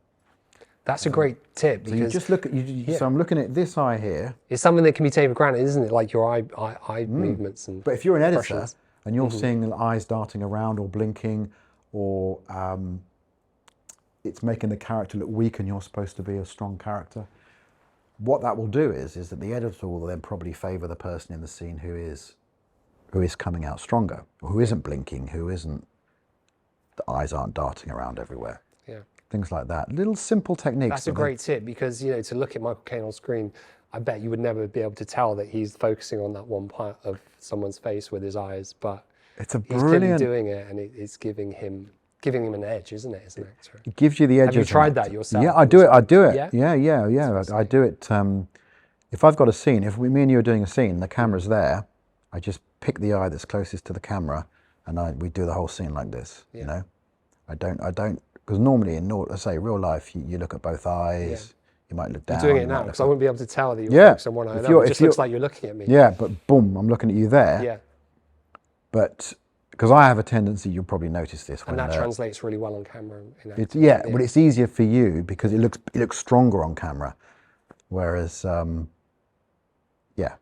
That's a great tip. So you just look at So I'm looking at this eye here. It's something that can be taken for granted, isn't it? Like your eye movements and. But if you're an editor and you're seeing the eyes darting around or blinking, or it's making the character look weak, and you're supposed to be a strong character, what that will do is that the editor will then probably favour the person in the scene who is coming out stronger, or who isn't blinking, the eyes aren't darting around everywhere. Yeah. Things like that. Little simple techniques. That's a great tip, because, you know, to look at Michael Caine on screen, I bet you would never be able to tell that he's focusing on that one part of someone's face with his eyes, but he's clearly doing it, and it's giving him an edge, isn't it, as an actor? It gives you the edge. Have you tried that yourself? Yeah, I do it. Yeah? Yeah. I do it. If I've got a scene, if me and you are doing a scene, the camera's there, I just pick the eye that's closest to the camera, and we do the whole scene like this. You know, I don't. Because normally in real life, you look at both eyes. You might look down. You're doing it now, because I wouldn't be able to tell that you're focused on one eye. It just looks like you're looking at me. Yeah, but boom, I'm looking at you there. Yeah. But because I have a tendency, you'll probably notice this. And that translates really well on camera. But it's easier for you because it looks stronger on camera. Whereas yeah,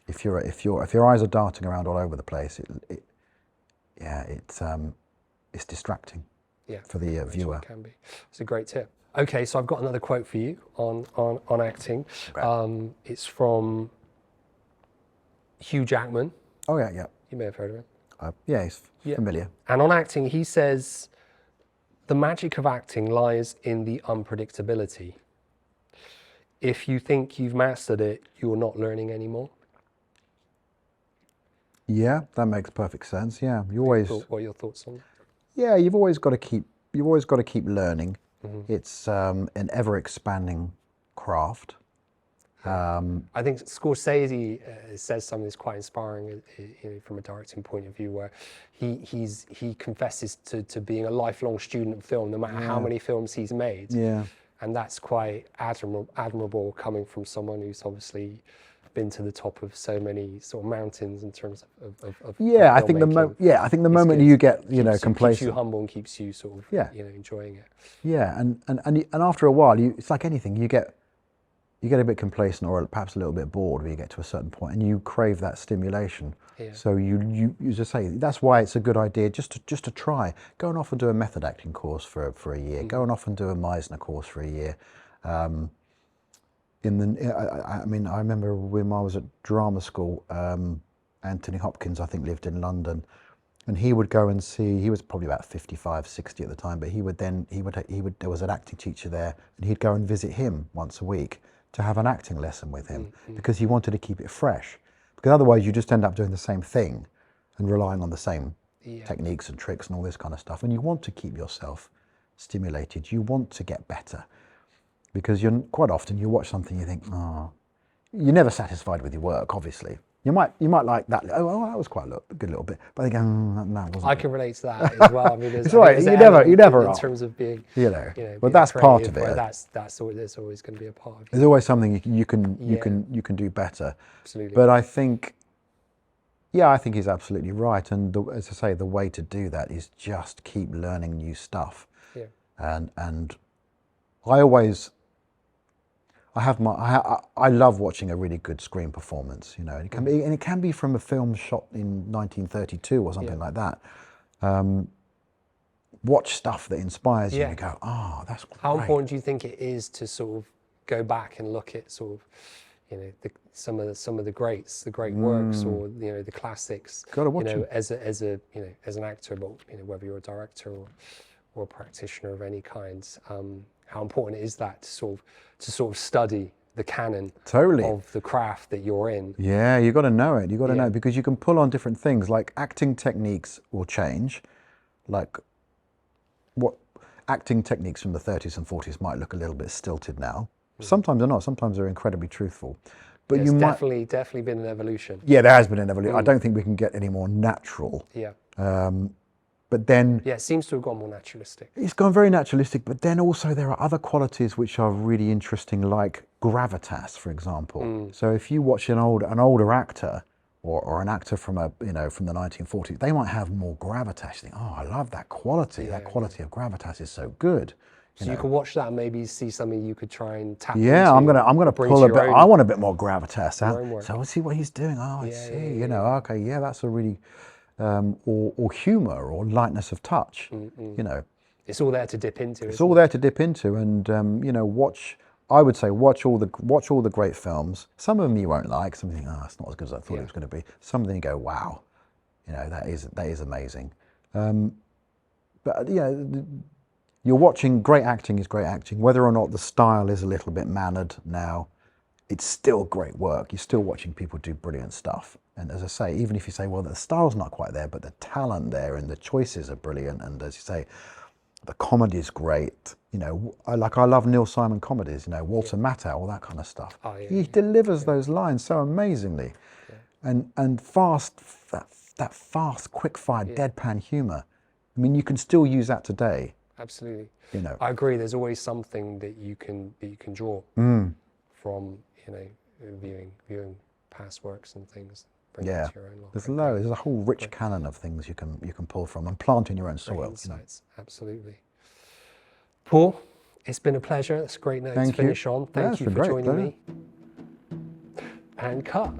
if your eyes are darting around all over the place, it's distracting. Yeah, for the viewer. It can be. It's a great tip. Okay, so I've got another quote for you on acting. Okay. It's from Hugh Jackman. Oh yeah, yeah. You may have heard of him. Yeah, he's familiar. And on acting, he says, "The magic of acting lies in the unpredictability. If you think you've mastered it, you're not learning anymore." Yeah, that makes perfect sense. Yeah, What are your thoughts on that? Yeah, you've always got to keep learning. Mm-hmm. It's an ever-expanding craft. I think Scorsese says something that's quite inspiring, from a directing point of view, where he confesses to being a lifelong student of film, no matter how many films he's made. Yeah, and that's quite admirable coming from someone who's obviously been to the top of so many sort of mountains in terms of yeah. I think the moment you get complacent, keeps you humble and keeps you sort of enjoying it. Yeah, and after a while, it's like anything, you get a bit complacent or perhaps a little bit bored when you get to a certain point, and you crave that stimulation. Yeah. So you just say that's why it's a good idea just to try. Go off and do a method acting course for a year. Go off and do a Meisner course for a year. I remember when I was at drama school, Anthony Hopkins, I think, lived in London, and he would go and see. He was probably about 55, 60 at the time, but there was an acting teacher there, and he'd go and visit him once a week to have an acting lesson with him, because he wanted to keep it fresh. Because otherwise you just end up doing the same thing and relying on the same techniques and tricks and all this kind of stuff. And you want to keep yourself stimulated. You want to get better, because quite often you watch something, you think, oh, you're never satisfied with your work, obviously. You might like that. Oh, that was quite a good little bit. But they go, no, it wasn't. I can relate to that as well. I mean, it's right. You never are. In terms of being, but that's part of it. There's always going to be a part of it. There's always something you can do better. Absolutely. But I think he's absolutely right. And as I say, the way to do that is just keep learning new stuff. Yeah. And I love watching a really good screen performance, and it can be from a film shot in 1932 or something like that. Watch stuff that inspires you and go, oh, that's great. How important do you think it is to sort of go back and look at sort of, some of the greats, the great works, or the classics? Gotta watch them. As an actor, but whether you're a director or a practitioner of any kind. How important is that to sort of study the canon of the craft that you're in? Yeah, you got to know it. You got to know, because you can pull on different things. Like acting techniques will change. Like what acting techniques from the 30s and 40s might look a little bit stilted now. Sometimes they're not. Sometimes they're incredibly truthful. But there's definitely been an evolution. Yeah, there has been an evolution. I don't think we can get any more natural. Yeah. But then... Yeah, it seems to have gone more naturalistic. It's gone very naturalistic, but then also there are other qualities which are really interesting, like gravitas, for example. So if you watch an older actor, or an actor from the 1940s, they might have more gravitas. You think, oh, I love that quality. That quality of gravitas is so good. You can watch that and maybe see something you could try and tap into. Yeah, I'm gonna pull a bit. I want a bit more gravitas out. So let's see what he's doing. Oh, I see. Okay, that's a really... or humour or lightness of touch, It's all there to dip into. It's all there to dip into, and watch. I would say watch all the great films. Some of them you won't like. Some of them you think, it's not as good as I thought it was going to be. Some of them you go, wow, that is amazing. But you're watching great acting is great acting. Whether or not the style is a little bit mannered now, it's still great work. You're still watching people do brilliant stuff. And as I say, even if you say, well, the style's not quite there, but the talent there and the choices are brilliant. And as you say, the comedy's great. I love Neil Simon comedies, Walter Matthau, all that kind of stuff. Oh, yeah, he delivers those lines so amazingly. Yeah. And that fast, quick-fired, deadpan humour. I mean, you can still use that today. Absolutely. I agree. There's always something that you can draw from, viewing past works and things. Yeah, there's a whole rich canon of things you can pull from and plant in your own soil. Absolutely. Paul, it's been a pleasure. That's a great note to finish on. Thank you for joining me. and cut.